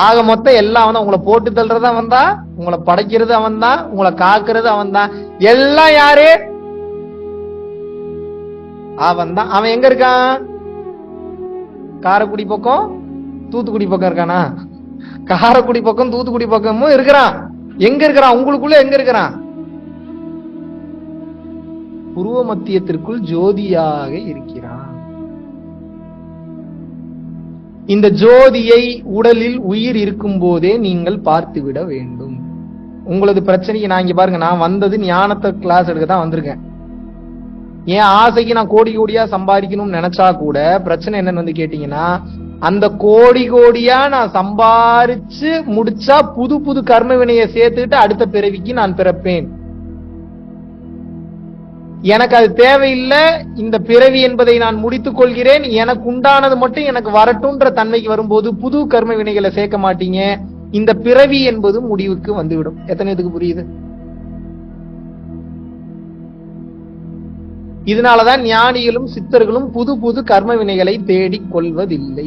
[SPEAKER 1] ஆக மொத்தம் எல்லாம் அவன் தான். உங்களை போட்டு தள்ளுறது அவன் தான், உங்களை படைக்கிறது அவன் தான், உங்களை காக்குறது அவன் தான். எல்லாம் யாரு? அவன் தான். அவன் எங்க இருக்கான்? காரைக்குடி பக்கம் தூத்துக்குடி பக்கம் இருக்கானா? காரைக்குடி பக்கம் தூத்துக்குடி பக்கமும் இருக்கிறான். எங்க இருக்கிறான்? உங்களுக்குள்ள எங்க இருக்கிறான்? புருவ மத்தியத்திற்குள் ஜோதியாக இருக்கிறான். இந்த ஜோதியை உடலில் உயிர் இருக்கும் போதே நீங்கள் பார்த்து விட வேண்டும். உங்களது பிரச்சனைக்கு நான் இங்க பாருங்க, நான் வந்தது ஞானத்தை கிளாஸ் எடுக்க தான் வந்திருக்கேன். என் ஆசைக்கு நான் கோடி கோடியா சம்பாதிக்கணும்னு நினைச்சா கூட பிரச்சனை என்னன்னு வந்து கேட்டீங்கன்னா, அந்த கோடி கோடியா நான் சம்பாரிச்சு முடிச்சா புது புது கர்ம வினையை சேர்த்துக்கிட்டு அடுத்த பிறவிக்கு நான் பிறப்பேன். எனக்கு அது தேவையில்லை. இந்த பிறவி என்பதை நான் முடித்துக் கொள்கிறேன், எனக்கு உண்டானது மட்டும் எனக்கு வரட்டும்ன்ற தன்மைக்கு வரும்போது புது கர்ம வினைகளை சேர்க்க மாட்டீங்க. இந்த பிறவி என்பது முடிவுக்கு வந்துவிடும். எத்தனை இதுக்கு புரியுது? இதனாலதான் ஞானிகளும் சித்தர்களும் புது புது கர்ம வினைகளை தேடிக் கொள்வதில்லை.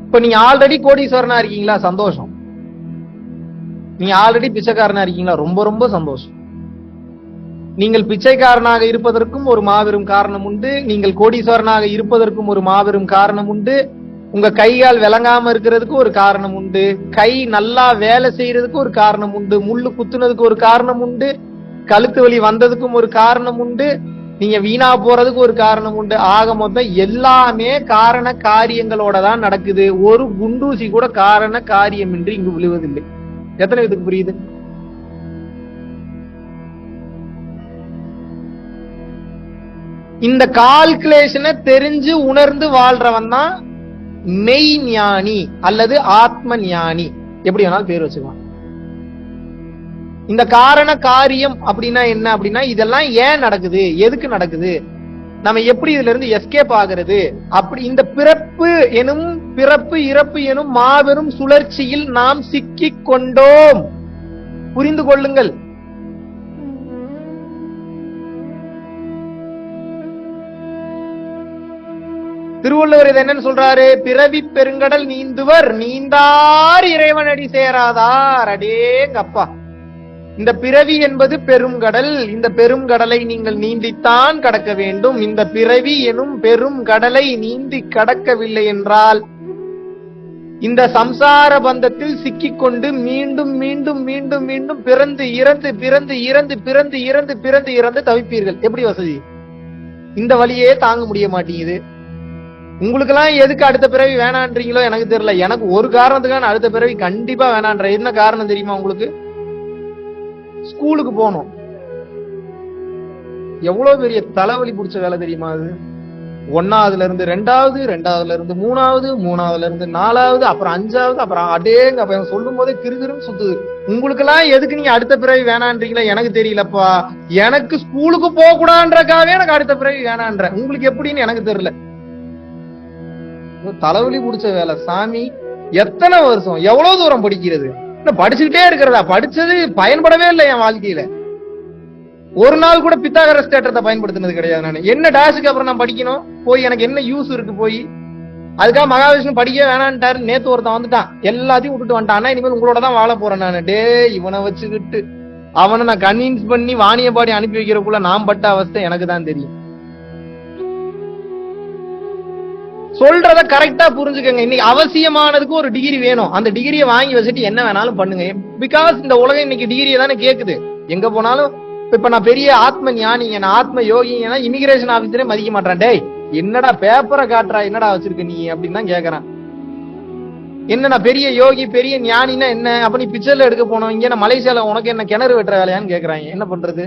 [SPEAKER 1] இப்ப நீங்க ஆல்ரெடி கோடீஸ்வரனா இருக்கீங்களா? சந்தோஷம். நீங்க ஆல்ரெடி பிச்சைக்காரனா இருக்கீங்களா? ரொம்ப ரொம்ப சந்தோஷம். நீங்கள் பிச்சைக்காரனாக இருப்பதற்கும் ஒரு மாபெரும் காரணம் உண்டு, நீங்கள் கோடீஸ்வரனாக இருப்பதற்கும் ஒரு மாபெரும் காரணம் உண்டு, உங்க கைகால் விளங்காம இருக்கிறதுக்கு ஒரு காரணம் உண்டு, கை நல்லா வேலை செய்யறதுக்கு ஒரு காரணம் உண்டு, முள்ளு குத்துனதுக்கு ஒரு காரணம் உண்டு, கழுத்து வலி வந்ததுக்கும் ஒரு காரணம் உண்டு, நீங்க வீணா போறதுக்கு ஒரு காரணம் உண்டு. ஆக மொத்தம் எல்லாமே காரண காரியங்களோட தான் நடக்குது. ஒரு குண்டூசி கூட காரண காரியமின்றி இங்கு விழுவதில்லை. எத்தனை இதுக்கு புரியுது? இந்த கால்குலேஷனை தெரிஞ்சு உணர்ந்து வாழ்றவன் தான் மெய் ஞானி அல்லது ஆத்ம ஞானி, எப்படி வேணாலும் பேர் வச்சுக்கலாம். இந்த காரண காரியம் அப்படின்னா என்ன அப்படின்னா, இதெல்லாம் ஏன் நடக்குது, எதுக்கு நடக்குது, நம்ம எப்படி இதுல இருந்து எஸ்கேப் ஆகிறது, அப்படி இந்த பிறப்பு இறப்பு எனும் மாபெரும் சுழற்சியில் நாம் சிக்கிக் கொண்டோம். புரிந்து கொள்ளுங்கள். திருவள்ளுவர் இதை என்னன்னு சொல்றாரு? பிறவி பெருங்கடல் நீந்துவர் நீந்தார் இறைவனடி சேராதார். அடேங்கப்பா, இந்த பிறவி என்பது பெருங்கடல். இந்த பெரும் கடலை நீங்கள் நீந்தித்தான் கடக்க வேண்டும். இந்த பிறவி எனும் பெரும் கடலை நீந்தி கடக்கவில்லை என்றால் இந்த சம்சார பந்தத்தில் சிக்கிக்கொண்டு மீண்டும் மீண்டும் மீண்டும் மீண்டும் பிறந்து இறந்து பிறந்து இறந்து பிறந்து இறந்து பிறந்து இறந்து தவிப்பீர்கள். எப்படி வசதி? இந்த வழியே தாங்க முடிய மாட்டேங்குது. உங்களுக்கு எல்லாம் எதுக்கு அடுத்த பிறவி வேணான்றீங்களோ எனக்கு தெரியல. எனக்கு ஒரு காரணத்துக்கான அடுத்த பிறவி கண்டிப்பா வேணான்ற. என்ன காரணம் தெரியுமா உங்களுக்கு? ஸ்கூலுக்கு போகணும். எவ்வளவு பெரிய தலைவலி பிடிச்ச வேலை தெரியுமா அது? 1ஆவதுல இருந்து 2ஆவது, 2ஆவதுல இருந்து 3ஆவது, 3ஆவதுல இருந்து 4ஆவது, அப்புறம் 5ஆவது, அப்புறம் அடேங்க அப்ப சொல்லும் போதே கிருகிருன்னு சுத்துது. உங்களுக்கு எல்லாம் எதுக்கு நீங்க அடுத்த பிறவி வேணான்றீங்களா எனக்கு தெரியலப்பா. எனக்கு ஸ்கூலுக்கு போக கூடாதுன்றக்காவே எனக்கு அடுத்த பிறவி வேணான்ற. உங்களுக்கு எப்படின்னு எனக்கு தெரியல. தலைவலி பிடிச்ச வேலை சாமி. எத்தனை வருஷம் எவ்வளவு தூரம் படிக்கிறது? படிச்சுக்கிட்டே இருக்கிறதா? படிச்சது பயன்படவே இல்லை என் வாழ்க்கையில. ஒரு நாள் கூட பித்தாகரஸ் தேற்றத்தை பயன்படுத்தினது கிடையாது. நான் என்ன டாஷுக்கு அப்புறம் நான் படிக்கணும் போய்? எனக்கு என்ன யூஸ் இருக்கு போய்? அதுக்காக மகாவிஷ்ணு படிக்க வேணான்ட்டாரு. நேத்து ஒருத்தன் வந்துட்டான், எல்லாத்தையும் விட்டுட்டு வந்துட்டான். இனிமேல் உங்களோட தான் வாழ போறேன் நான். டே, இவனை வச்சுக்கிட்டு அவனை நான் கன்வின்ஸ் பண்ணி வாணியபாடி அனுப்பி வைக்கிறக்குள்ள நான் பட்ட அவஸ்தை எனக்கு தான் தெரியும். சொல்றத கரெக்டா புரிஞ்சுக்கங்க. இன்னைக்கு அவசியமானதுக்கு ஒரு டிகிரி வேணும். அந்த டிகிரியை வாங்கி வச்சுட்டு என்ன வேணாலும் பண்ணுங்க. பிகாஸ் இந்த உலகம் இன்னைக்கு டிகிரியை தானே கேக்குது. எங்க போனாலும் இப்ப நான் பெரிய ஆத்ம ஞானிங்க, நான் ஆத்ம யோகிங்கன்னா இமிகிரேஷன் ஆபீஸரே மதிக்க மாட்டேன். டேய், என்னடா பேப்பரை காட்டுறா, என்னடா வச்சிருக்க நீ அப்படின்னு தான் கேக்குறான். என்ன நான் பெரிய யோகி பெரிய ஞானின்னா என்ன? அப்ப நீ பிக்சர்ல எடுக்க போனோம், இங்க நான் மலேசியால உனக்கு என்ன கிணறு வெட்டுற வேலையான்னு கேக்குறாங்க. என்ன பண்றது?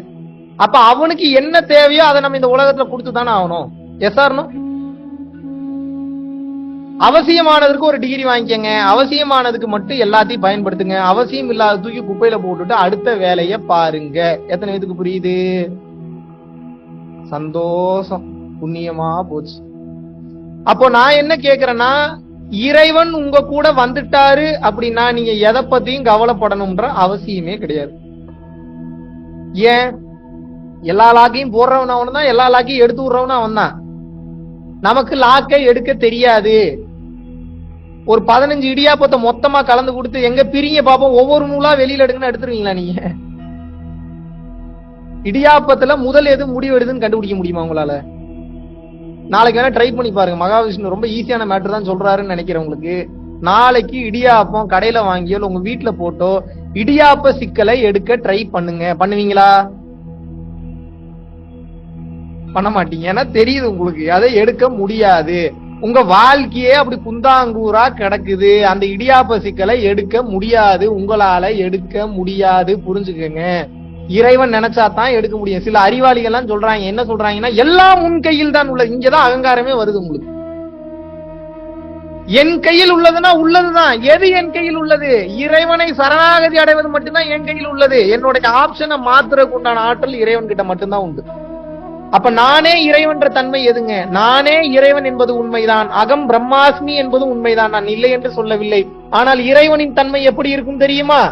[SPEAKER 1] அப்ப அவனுக்கு என்ன தேவையோ அதை நம்ம இந்த உலகத்துல கொடுத்து தானே ஆகணும். S or no? அவசியமானதுக்கு ஒரு டிகிரி வாங்கிக்கங்க. அவசியமானதுக்கு மட்டும் எல்லாத்தையும் பயன்படுத்துங்க. அவசியம் இல்லாத தூக்கி குப்பையில போட்டுட்டு அடுத்த வேலைய பாருங்க. எத்தனை பேருக்கு புரியுது? சந்தோஷம், புண்ணியமா போச்சு. அப்போ நான் என்ன கேக்குறேன்னா, இறைவன் உங்க கூட வந்துட்டாரு அப்படின்னா நீங்க எதை பத்தியும் கவலைப்படணும்ன்ற அவசியமே கிடையாது. ஏன்? எல்லா லாக்கையும் போடுறவன் அவன் தான், எல்லா லாக்கையும் எடுத்து விடுறவன் அவன் தான். நமக்கு லாக்கை எடுக்க தெரியாது. ஒரு 15 இடியாப்பத்தை மொத்தமா கலந்து கொடுத்து எங்க பிரிங்க பாப்போம், ஒவ்வொரு நூலா வெளியில எடுங்கன்னு எடுத்துருவீங்களா நீங்க? இடியாப்பத்துல முதல் எது முடிவு எடுதுன்னு கண்டுபிடிக்க முடியுமா உங்களால? நாளைக்கு வேணா ட்ரை பண்ணி பாருங்க. மகாவிஷ்ணு ரொம்ப ஈஸியான மேட்டர் தான் சொல்றாருன்னு நினைக்கிறவங்களுக்கு நாளைக்கு இடியாப்பம் கடையில வாங்கியோ உங்க வீட்டுல போட்டோ இடியாப்ப சிக்கலை எடுக்க ட்ரை பண்ணுங்க. பண்ணுவீங்களா? பண்ண மாட்டீங்க. ஏன்னா தெரியுது உங்களுக்கு அதை எடுக்க முடியாது. உங்க வாழ்க்கையே அப்படி குந்தாங்கூரா கிடக்குது. அந்த இடியாப்ப சிக்கலை எடுக்க முடியாது, உங்களால எடுக்க முடியாது. புரிஞ்சுக்கங்க. இறைவன் நினைச்சாதான் எடுக்க முடியும். சில அறிவாளிகள் எல்லாம் சொல்றாங்க, என்ன சொல்றாங்கன்னா எல்லாம் உன் கையில் தான் உள்ளது. இங்கதான் அகங்காரமே வருது உங்களுக்கு. என் கையில் உள்ளதுன்னா உள்ளதுதான். எது என் கையில் உள்ளது? இறைவனை சரணாகதி அடைவது மட்டும்தான் என் கையில் உள்ளது. என்னுடைய ஆப்ஷனை மாத்துறதுக்கு உண்டான ஆற்றல் இறைவன் கிட்ட மட்டும்தான் உண்டு. அப்ப நானே இறைவன்ற தன்மை எதுங்க? நானே இறைவன் என்பது உண்மைதான். அகம் பிரம்மாஸ்மி என்பது உண்மைதான். நான் இல்லை என்று சொல்லவில்லை. ஆனால் இறைவனின் தன்மை எப்படி இருக்கும் தெரியுமா?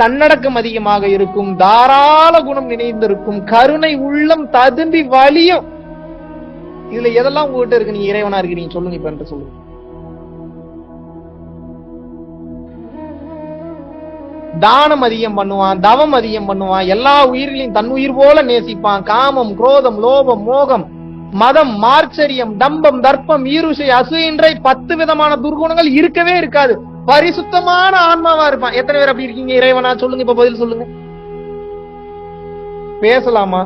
[SPEAKER 1] தன்னடக்கம் அதிகமாக இருக்கும், தாராள குணம் நினைந்திருக்கும், கருணை உள்ளம் ததும்பி வலியும். இதுல எதெல்லாம் உங்ககிட்ட இருக்கு? நீங்க இறைவனா இருக்கிறீங்க சொல்லுங்க இப்ப என்று சொல்லுங்க. தானம் அதிகம் பண்ணுவான், தவம் அதிகம் பண்ணுவான், எல்லா உயிர்களையும் தன் உயிர் போல நேசிப்பான். காமம், குரோதம், லோபம், மோகம், மதம், மார்ச்சரியம், டம்பம், தர்ப்பம், ஈருஷை, அசூயின்றை 10 விதமான துர்குணங்கள் இருக்கவே இருக்காது. பரிசுத்தமான ஆன்மாவா இருப்பான். எத்தனை பேர் அப்படி இருக்கீங்க இறைவனா? சொல்லுங்க இப்ப பதில் சொல்லுங்க. பேசலாமா?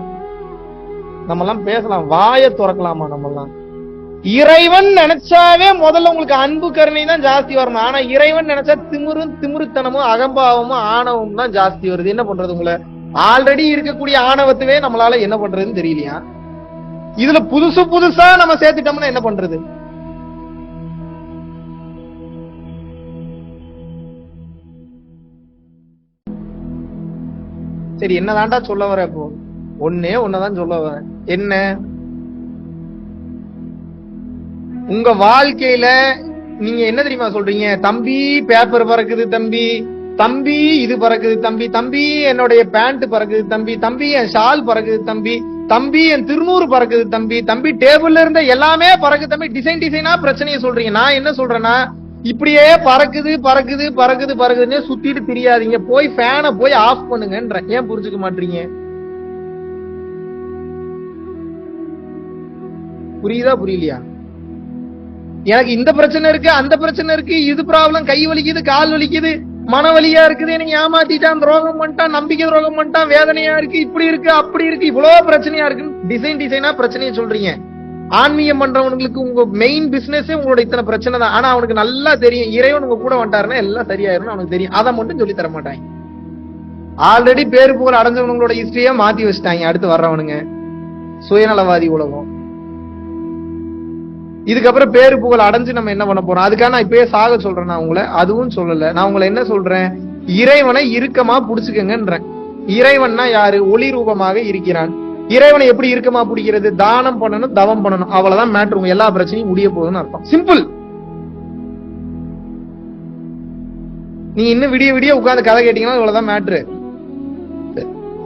[SPEAKER 1] நம்ம எல்லாம் பேசலாம், வாயை திறக்கலாமா? நம்ம எல்லாம் இறைவன் நினைச்சாவே முதல்ல உங்களுக்கு அன்பு கருணை தான் ஜாஸ்தி வரணும். ஆனா இறைவன் நினைச்சா திமிருத்தனமும் அகம்பாவமும் ஆணவமும் தான் ஜாஸ்தி வருது. என்ன பண்றது? உங்களை ஆல்ரெடி இருக்கக்கூடிய ஆணவத்துவே நம்மளால என்ன பண்றதுன்னு தெரியலையா? இதுல புதுசா நம்ம சேர்த்துட்டோம்னா என்ன பண்றது? சரி, என்னதான்டா சொல்ல வர? இப்போ ஒன்னதான் சொல்ல வரேன். என்ன? உங்க வாழ்க்கையில நீங்க என்ன தெரியுமா சொல்றீங்க? தம்பி பேப்பர் பறக்குது, தம்பி தம்பி இது பறக்குது, தம்பி தம்பி என்னுடைய பேண்ட் பறக்குது, தம்பி தம்பி என் ஷால் பறக்குது, தம்பி தம்பி என் திருநூறு பறக்குது தம்பி, தம்பி டேபிள்ல இருந்த எல்லாமே பறக்குது தம்பி, டிசைனா பிரச்சனையை சொல்றீங்க. நான் என்ன சொல்றேன்னா, இப்படியே பறக்குது பறக்குது பறக்குது பறக்குதுன்னு சுத்திட்டு தெரியாதீங்க, போய் ஃபேனை போய் ஆஃப் பண்ணுங்கன்ற. ஏன் புரிஞ்சுக்க மாட்டீங்க? புரியுதா புரியலையா? எனக்கு இந்த பிரச்சனை இருக்கு, அந்த பிரச்சனை இருக்கு, இது ப்ராப்ளம், கை வலிக்குது, கால் வலிக்குது, மனவலியா இருக்குது, எனக்கு ஏமாத்திட்டான், துரோகம் பண்ணிட்டான், நம்பிக்கை துரோகம் பண்ணிட்டான், வேதனையா இருக்கு, இப்படி இருக்கு அப்படி இருக்கு, இவ்வளவு பிரச்சனையா இருக்கு, டிசைனா பிரச்சனையை சொல்றீங்க. ஆன்மீகம் பண்றவங்களுக்கு உங்க மெயின் பிசினஸ் உங்களோட இத்தனை பிரச்சனை தான். ஆனா அவனுக்கு நல்லா தெரியும் இறைவன் உங்க கூட வந்துட்டாருன்னா எல்லாம் சரியாயிரும் அவனுக்கு தெரியும். அதை மட்டும் சொல்லி தர மாட்டாங்க. ஆல்ரெடி பேரு புகழ் அடைஞ்சவங்களோட ஹிஸ்டரியா மாத்தி வச்சுட்டாங்க. அடுத்து வர்றவனுங்க சுயநலவாதி உலகம். இதுக்கப்புறம் பேரு புகழ் அடைஞ்சு நம்ம என்ன பண்ண போறோம்? அதுக்காக நான் இப்பயே சாக சொல்றேன். நான் உங்களை அதுவும் சொல்லல. நான் உங்களை என்ன சொல்றேன்? இறைவனை இறுக்கமா புடிச்சுக்கங்கன்றேன். இறைவன்னா யாரு? ஒளி ரூபமாக இருக்கிறான். இறைவனை எப்படி இறுக்கமா பிடிக்கிறது? தானம் பண்ணணும், தவம் பண்ணணும், அவ்வளவுதான் மேட்ரு. உங்க எல்லா பிரச்சனையும் முடிய போகுதுன்னு அர்த்தம். சிம்பிள். நீ இன்னும் விடிய விடிய உட்கார்ந்து கதை கேட்டீங்கன்னா இவ்வளவுதான் மேட்ரு.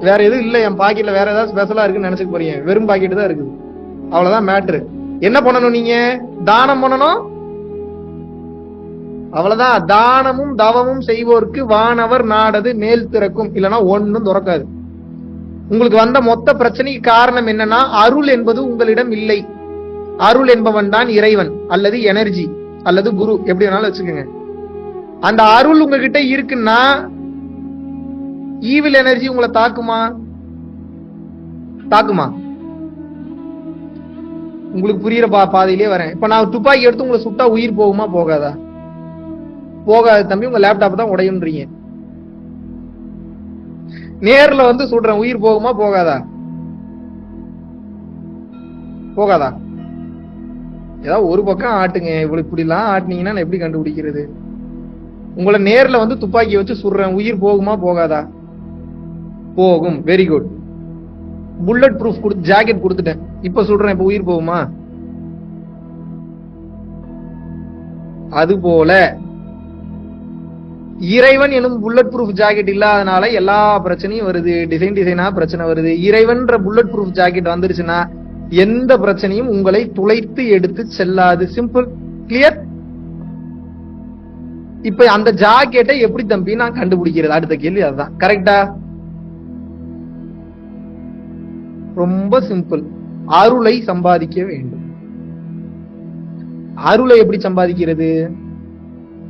[SPEAKER 1] வேற எதுவும் இல்ல. என் பாக்கெட்ல வேற ஏதாவது ஸ்பெஷலா இருக்குன்னு நினைச்சுக்க போறீங்க. வெறும் பாக்கெட் தான் இருக்குது. அவ்வளவுதான் மேட்ரு. என்ன பண்ணணும்? நீங்க தானம் பண்ணணும், அவ்வளவுதான். தானமும் தவமும் செய்வோருக்கு வானவர் நாடது மேல் திறக்கும், இல்லைன்னா ஒன்னும் திறக்காது. உங்களுக்கு வந்த மொத்த பிரச்சனைக்கு காரணம் என்னன்னா, அருள் என்பது உங்களிடம் இல்லை. அருள் என்பவன் தான் இறைவன் அல்லது எனர்ஜி அல்லது குரு, எப்படி வேணாலும் வச்சுக்கோங்க. அந்த அருள் உங்ககிட்ட இருக்குன்னா ஈவில் எனர்ஜி உங்களை தாக்குமா? தாக்குமா? உங்களுக்கு புரியுற பாதையிலே வரேன். இப்ப நான் துப்பாக்கி எடுத்து உங்களை சுட்டா உயிர் போகுமா போகாதா? போகாது தம்பி, உங்க லேப்டாப் தான் உடையுன்றீங்க. நேர்ல வந்து சுடுறேன், உயிர் போகுமா போகாதா? போகாதா? ஏதாவது ஒரு பக்கம் ஆட்டுங்க. இவ்வளவு இப்படி எல்லாம் ஆட்டினீங்கன்னா நான் எப்படி கண்டுபிடிக்கிறது? உங்களை நேர்ல வந்து துப்பாக்கி வச்சு சுடுறேன், உயிர் போகுமா போகாதா? போகும். Very good. புல்லட் ப்ரூஃப் கொடுத்து ஜாக்கெட் கொடுத்துட்டேன், இப்ப சுடுறேன், இப்ப உயிர் போகுமா? அது போல இறைவன் எனும் புல்லட் ப்ரூஃப் ஜாக்கெட் இல்லாதனால எல்லா பிரச்சனையும் வருது. டிசைனா பிரச்சனை வருது. இறைவன்ற புல்லட் ப்ரூஃப் ஜாக்கெட் வந்துருச்சுன்னா எந்த பிரச்சனையும் உங்களை துளைத்து எடுத்து செல்லாது. சிம்பிள். கிளியர்? இப்ப அந்த ஜாக்கெட்டை எப்படி தம்பி நான் கண்டுபிடிக்கிறது? அடுத்த கேள்வி அதுதான். கரெக்டா? ரொம்ப சிம்பிள். அருளை சம்பாதிக்க வேண்டும். அருளை எப்படி சம்பாதிக்கிறது?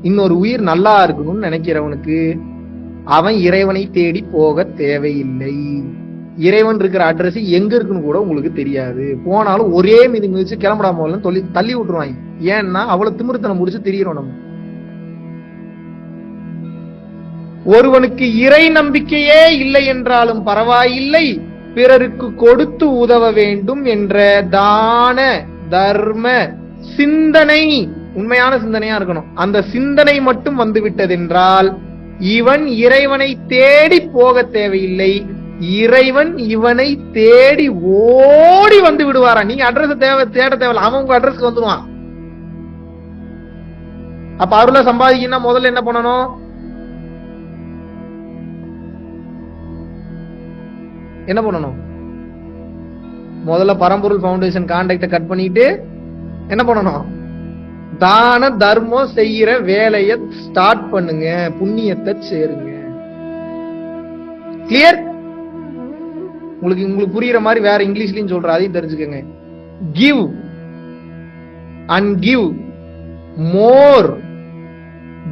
[SPEAKER 1] இன்னொரு உயிர் நல்லா இருக்கணும்னு நினைக்கிறவனுக்கு அவன் இறைவனை தேடி போக தேவையில்லை. இறைவன் இருக்கிற அட்ரஸ் எங்க இருக்குன்னு கூட உங்களுக்கு தெரியாது. போனாலும் ஒரே மீதி மிதிச்சு கிளம்படாம தள்ளி விட்டுருவாங்க. ஏன்னா அவ்வளவு திமிருத்தனம் முடிச்சு திரியிறோம் நம்ம. ஒருவனுக்கு இறை நம்பிக்கையே இல்லை என்றாலும் பரவாயில்லை, பிறருக்கு கொடுத்து உதவ வேண்டும் என்ற தான தர்ம சிந்தனை உண்மையான சிந்தனையா இருக்கணும். அந்த சிந்தனை மட்டும் வந்து விட்டதென்றால் இவன் இறைவனை தேடி போக தேவையில்லை, இறைவன் இவனை தேடி ஓடி வந்து விடுவாரா. நீங்க அட்ரஸ் தேட தேவையில்லை, அவன் உங்க அட்ரஸ்க்கு வந்துடுவான். அப்ப அருளை சம்பாதிக்கணும்னா முதல்ல என்ன பண்ணணும்? என்ன பண்ணணும்? முதல்ல பரம்பொருள் ஃபவுண்டேஷன் கான்டாக்ட கட் பண்ணிட்டு என்ன பண்ணணும்? தான தர்மம் செய்யற வேலையை ஸ்டார்ட் பண்ணுங்க, புண்ணியத்தை சேருங்க. கிளியர்? உங்களுக்கு புரியுற மாதிரி வேற இங்கிலீஷ்லயும் சொல்ற, அதையும் தெரிஞ்சுக்கங்க. Give and give more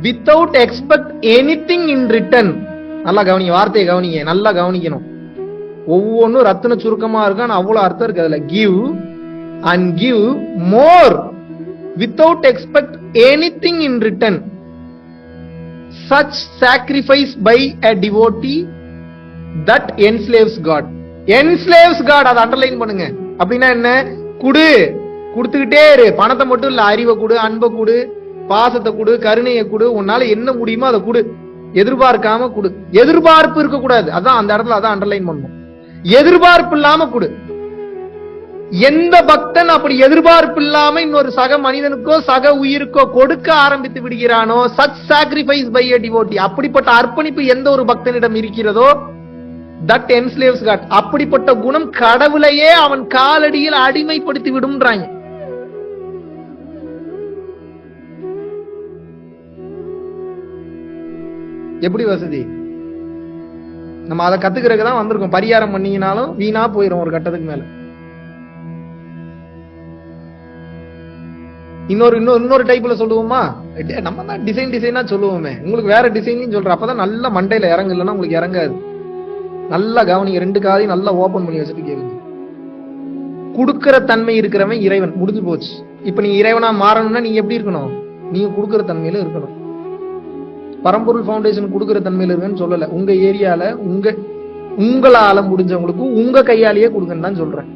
[SPEAKER 1] without expect anything in return. நல்லா கவனிங்க, வார்த்தையை கவனிங்க, நல்லா கவனிக்கணும். ஒவ்வொன்னும் ரத்தின சுருக்கமா இருக்கும், அவ்வளவு அர்த்தம் இருக்கு அதுல. Give and give more without expect anything in return. Such sacrifice by a devotee that enslaves God. Enslaves God, அதை அண்டர்லைன் பண்ணுங்க. அப்படின்னா என்ன? கொடுத்துக்கிட்டே இரு. பணத்தை மட்டும் இல்ல, அறிவை கொடு, அன்பை கொடு, பாசத்தை கொடு, கருணையை கொடு. உன்னால என்ன முடியுமோ அதை கொடு. எதிர்பார்க்காம கொடு. எதிர்பார்ப்பு இருக்க கூடாது. அதான் அந்த இடத்துல அதான் அண்டர்லைன் பண்ணணும். எதிர்பார்ப்பு இல்லாம கொடு. எந்த பக்தன் அப்படி எதிர்பார்ப்பு இல்லாம இன்னொரு சக மனிதனுக்கோ சக உயிருக்கோ கொடுக்க ஆரம்பித்து விடுகிறானோ, such sacrifice by a devotee, அப்படிப்பட்ட அர்ப்பணிப்பு எந்த ஒரு பக்தனிடம் இருக்கிறதோ, that enslaves God. அப்படிப்பட்ட குணம் கடவுளையே அவன் காலடியில் அடிமைப்படுத்தி விடும்ன்றாங்க. எப்படி வசதி? நம்ம அதை கத்துக்கிறதுக்கு தான் வந்திருக்கோம். பரிகாரம் பண்ணீங்கனாலும் வீணா போயிடும் ஒரு கட்டத்துக்கு மேல. இன்னொரு டைப்ல சொல்லுவோமா, நம்ம தான் டிசைனா சொல்லுவோமே, உங்களுக்கு வேற டிசைன் சொல்ற, அப்பதான் நல்ல மண்டையில இறங்கு, இல்லைன்னா உங்களுக்கு இறங்காது. நல்லா கவனிங்க, 2 காதையும் நல்லா ஓபன் பண்ணி வச்சுட்டு கேளுங்க. குடுக்கிற தன்மை இருக்கிறவன் இறைவன், முடிஞ்சு போச்சு. இப்ப நீங்க இறைவனா மாறணும்னா நீங்க எப்படி இருக்கணும்? நீங்க குடுக்கிற தன்மையில இருக்கணும். பரம்பொருள் ஃபவுண்டேஷன் குடுக்கிற தன்மையில இருக்குன்னு சொல்லல, உங்க ஏரியால உங்களால முடிஞ்சவங்களுக்கு உங்க கையாலேயே கொடுங்கன்னு தான் சொல்றேன்.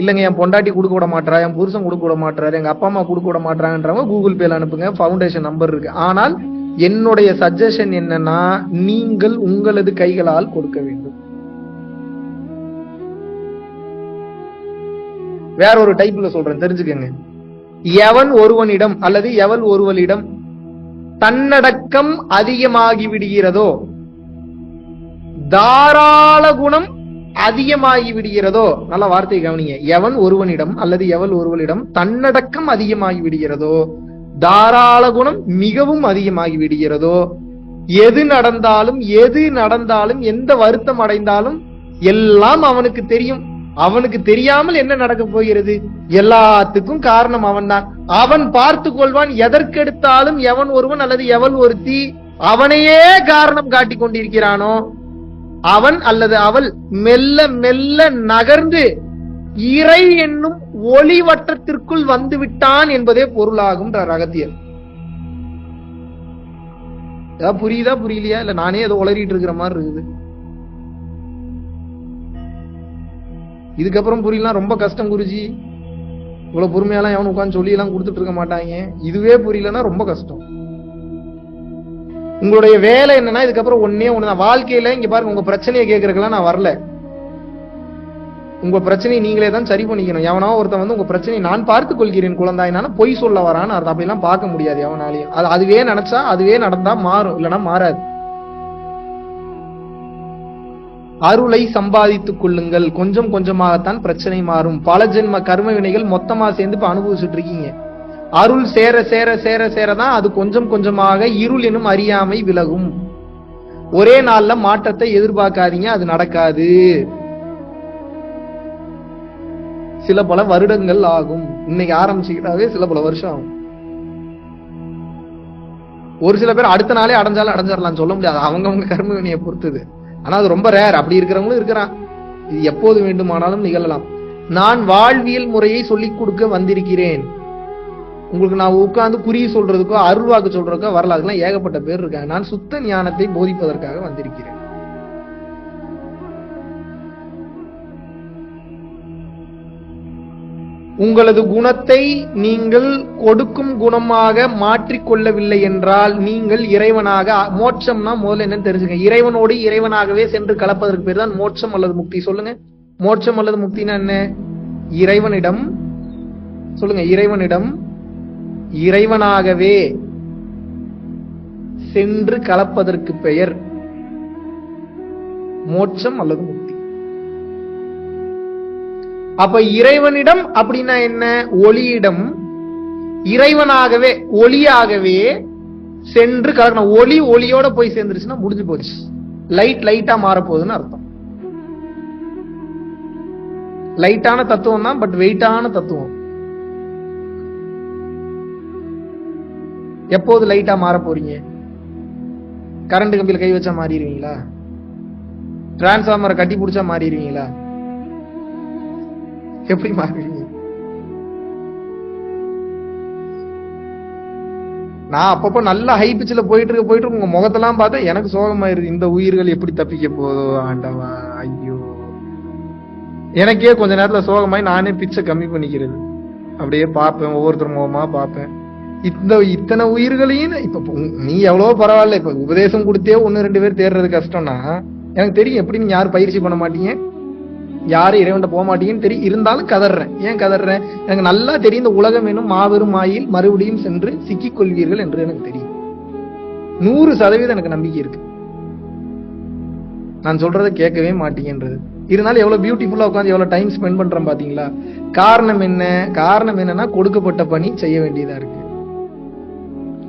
[SPEAKER 1] இல்லங்க என் பொண்டாட்டி கொடுக்க விட மாட்டா, என் புருஷன் கொடுக்க விட மாட்டாரு, எங்க அப்பா அம்மா கொடுக்க விட மாட்டாங்கன்றவங்க கூகுள் பேல அனுப்புங்க, ஃபவுண்டேஷன் நம்பர் இருக்கு. ஆனால் என்னுடைய சஜஷன் என்னன்னா, நீங்கள் உங்களது கைகளால் கொடுக்க வேண்டும். வேற ஒரு டைப்ல சொல்றேன், தெரிஞ்சுக்கங்க. எவன் ஒருவனிடம் அல்லது எவள் ஒருவளிடம் தன்னடக்கம் அதிகமாகி விடுகிறதோ, தாராள குணம் அதிகமாகி விடுகிறதோ, நல்ல வார்த்தையை கவனிங்க, எவன் ஒருவனிடம் அல்லது எவள் ஒருவளிடம் தன்னடக்கம் அதிகமாகி விடுகிறதோ, தாராள குணம் மிகவும் அதிகமாகி விடுகிறதோ, எது நடந்தாலும் எந்த வருத்தம் அடைந்தாலும் எல்லாம் அவனுக்கு தெரியும். அவனுக்கு தெரியாமல் என்ன நடக்க போகிறது? எல்லாத்துக்கும் காரணம் அவன் தான். அவன் பார்த்து கொள்வான். எதற்கெடுத்தாலும் எவன் ஒருவன் அல்லது எவள் ஒருத்தி அவனையே காரணம் காட்டிக் கொண்டிருக்கிறானோ, அவன் அல்லது அவள் மெல்ல மெல்ல நகர்ந்து இறை என்னும் ஒளி வட்டத்திற்குள் வந்து விட்டான் என்பதே பொருளாகும் அகத்தியர். ஏதாவது புரியுதா புரியலையா? இல்ல நானே ஏதோ உளறிட்டு இருக்கிற மாதிரி இருக்குது. இதுக்கப்புறம் புரியலாம் ரொம்ப கஷ்டம் குருஜி. இவ்வளவு பொறுமையெல்லாம் எவனு உட்காந்து சொல்லி எல்லாம் கொடுத்துட்டு இருக்க மாட்டாங்க. இதுவே புரியலன்னா ரொம்ப கஷ்டம். உங்களுடைய வேலை என்னன்னா, இதுக்கப்புறம் ஒண்ணுதான் வாழ்க்கையில. இங்க பாருங்க, உங்க பிரச்சனையை கேட்கறதுக்கெல்லாம் நான் வரல. உங்க பிரச்சனையை நீங்களே தான் சரி பண்ணிக்கணும். எவனா ஒருத்தன் வந்து உங்க பிரச்சனையை நான் பார்த்துக் கொள்கிறேன் குழந்தாயினால பொய் சொல்ல வரான்னு அர்த்தம். அப்படிலாம் பார்க்க முடியாது எவனாலையும். அதுவே நினைச்சா அதுவே நடந்தா மாறும், இல்லைன்னா மாறாது. அருளை சம்பாதித்துக் கொள்ளுங்கள். கொஞ்சம் கொஞ்சமாகத்தான் பிரச்சனை மாறும். பல ஜென்ம கர்ம வினைகள் மொத்தமா சேர்ந்து இப்ப அனுபவிச்சுட்டு இருக்கீங்க. அருள் சேர சேர சேர சேரதான் அது கொஞ்சம் கொஞ்சமாக இருள் எனும் அறியாமை விலகும். ஒரே நாள்ல மாற்றத்தை எதிர்பார்க்காதீங்க, அது நடக்காது. சில பல வருடங்கள் ஆகும். இன்னைக்கு ஆரம்பிச்சுக்கிட்டாவே சில பல வருஷம் ஆகும். ஒரு சில பேர் அடுத்த நாளே அடைஞ்சிடலாம் சொல்ல முடியாது, அவங்கவுங்க கர்ம வினையை பொறுத்தது. ஆனா அது ரொம்ப ரேர். அப்படி இருக்கிறவங்களும் இருக்கிறான். இது எப்போது வேண்டுமானாலும் நிகழலாம். நான் வாழ்வியல் முறையை சொல்லிக் கொடுக்க வந்திருக்கிறேன். உங்களுக்கு நான் உட்கார்ந்து குறி சொல்றதுக்கோ அருள்வாக்கு சொல்றதுக்கோ வரல. அதுக்கெல்லாம் ஏகப்பட்ட பேர் இருக்காங்க. நான் சுத்த ஞானத்தை போதிப்பதற்காக வந்திருக்கிறேன். உங்களது குணத்தை நீங்கள் கொடுக்கும் குணமாக மாற்றிக்கொள்ளவில்லை என்றால் நீங்கள் இறைவனாக, மோட்சம்னா முதல்ல என்னன்னு தெரிஞ்சுங்க. இறைவனோடு இறைவனாகவே சென்று கலப்பதற்கு பேர் தான் மோட்சம் அல்லது முக்தி. சொல்லுங்க, மோட்சம் அல்லது முக்தினா என்ன? இறைவனிடம் சொல்லுங்க, இறைவனிடம் இறைவனாகவே சென்று கலப்பதற்கு பெயர் மோட்சம் அல்லது முக்தி. அப்ப இறைவனிடம் அப்படின்னா என்ன? ஒளியிடம் இறைவனாகவே ஒளியாகவே சென்று கலக்கணும். ஒளி ஒளியோட போய் சேர்ந்துருச்சுன்னா முடிஞ்சு போச்சு. லைட்டா மாறப்போகுதுன்னு அர்த்தம். லைட்டான தத்துவம் தான், பட் வெயிட்டான தத்துவம். எப்போது லைட்டா மாற போறீங்க? கரண்ட் கம்பியில கை வச்சா மாறிடுவீங்களா? டிரான்ஸ்பார்மரை கட்டி பிடிச்சா மாறிடுவீங்களா? எப்படி மாறுவீங்க? நான் அப்பப்போ நல்ல ஹை பிச்சில் போயிட்டு இருக்கு உங்க முகத்தெல்லாம் பார்த்தா எனக்கு சோகமாயிருது. இந்த உயிர்கள் எப்படி தப்பிக்க போதோ ஆண்டவா, ஐயோ. எனக்கே கொஞ்ச நேரத்துல சோகமாய் நானே பிச்சை கம்மி பண்ணிக்கிறது. அப்படியே பார்ப்பேன், ஒவ்வொருத்தர் முகமா பார்ப்பேன். இத்தனை உயிர்களையும் இப்ப நீ எவ்வளவோ பரவாயில்ல. இப்ப உபதேசம் கொடுத்தே 1-2 பேர் தேடுறது கஷ்டம்னா எனக்கு தெரியும். எப்படி நீங்க யாரும் பயிற்சி பண்ண மாட்டீங்க, யாரும் இறைவன் போக மாட்டீங்கன்னு தெரியும். இருந்தாலும் கதறேன். ஏன் கதறேன்? எனக்கு நல்லா தெரியும். இந்த உலகம் எனும் மாபெரும் மாயில் மறுபடியும் சென்று சிக்கிக் கொள்வீர்கள் என்று எனக்கு தெரியும். 100% எனக்கு நம்பிக்கை இருக்கு. நான் சொல்றதை கேட்கவே மாட்டீங்கன்றது. இருந்தாலும் எவ்வளவு பியூட்டிஃபுல்லா உட்காந்து எவ்வளவு டைம் ஸ்பெண்ட் பண்றோம் பாத்தீங்களா? காரணம் என்ன? காரணம் என்னன்னா கொடுக்கப்பட்ட பணி செய்ய வேண்டியதா இருக்கு.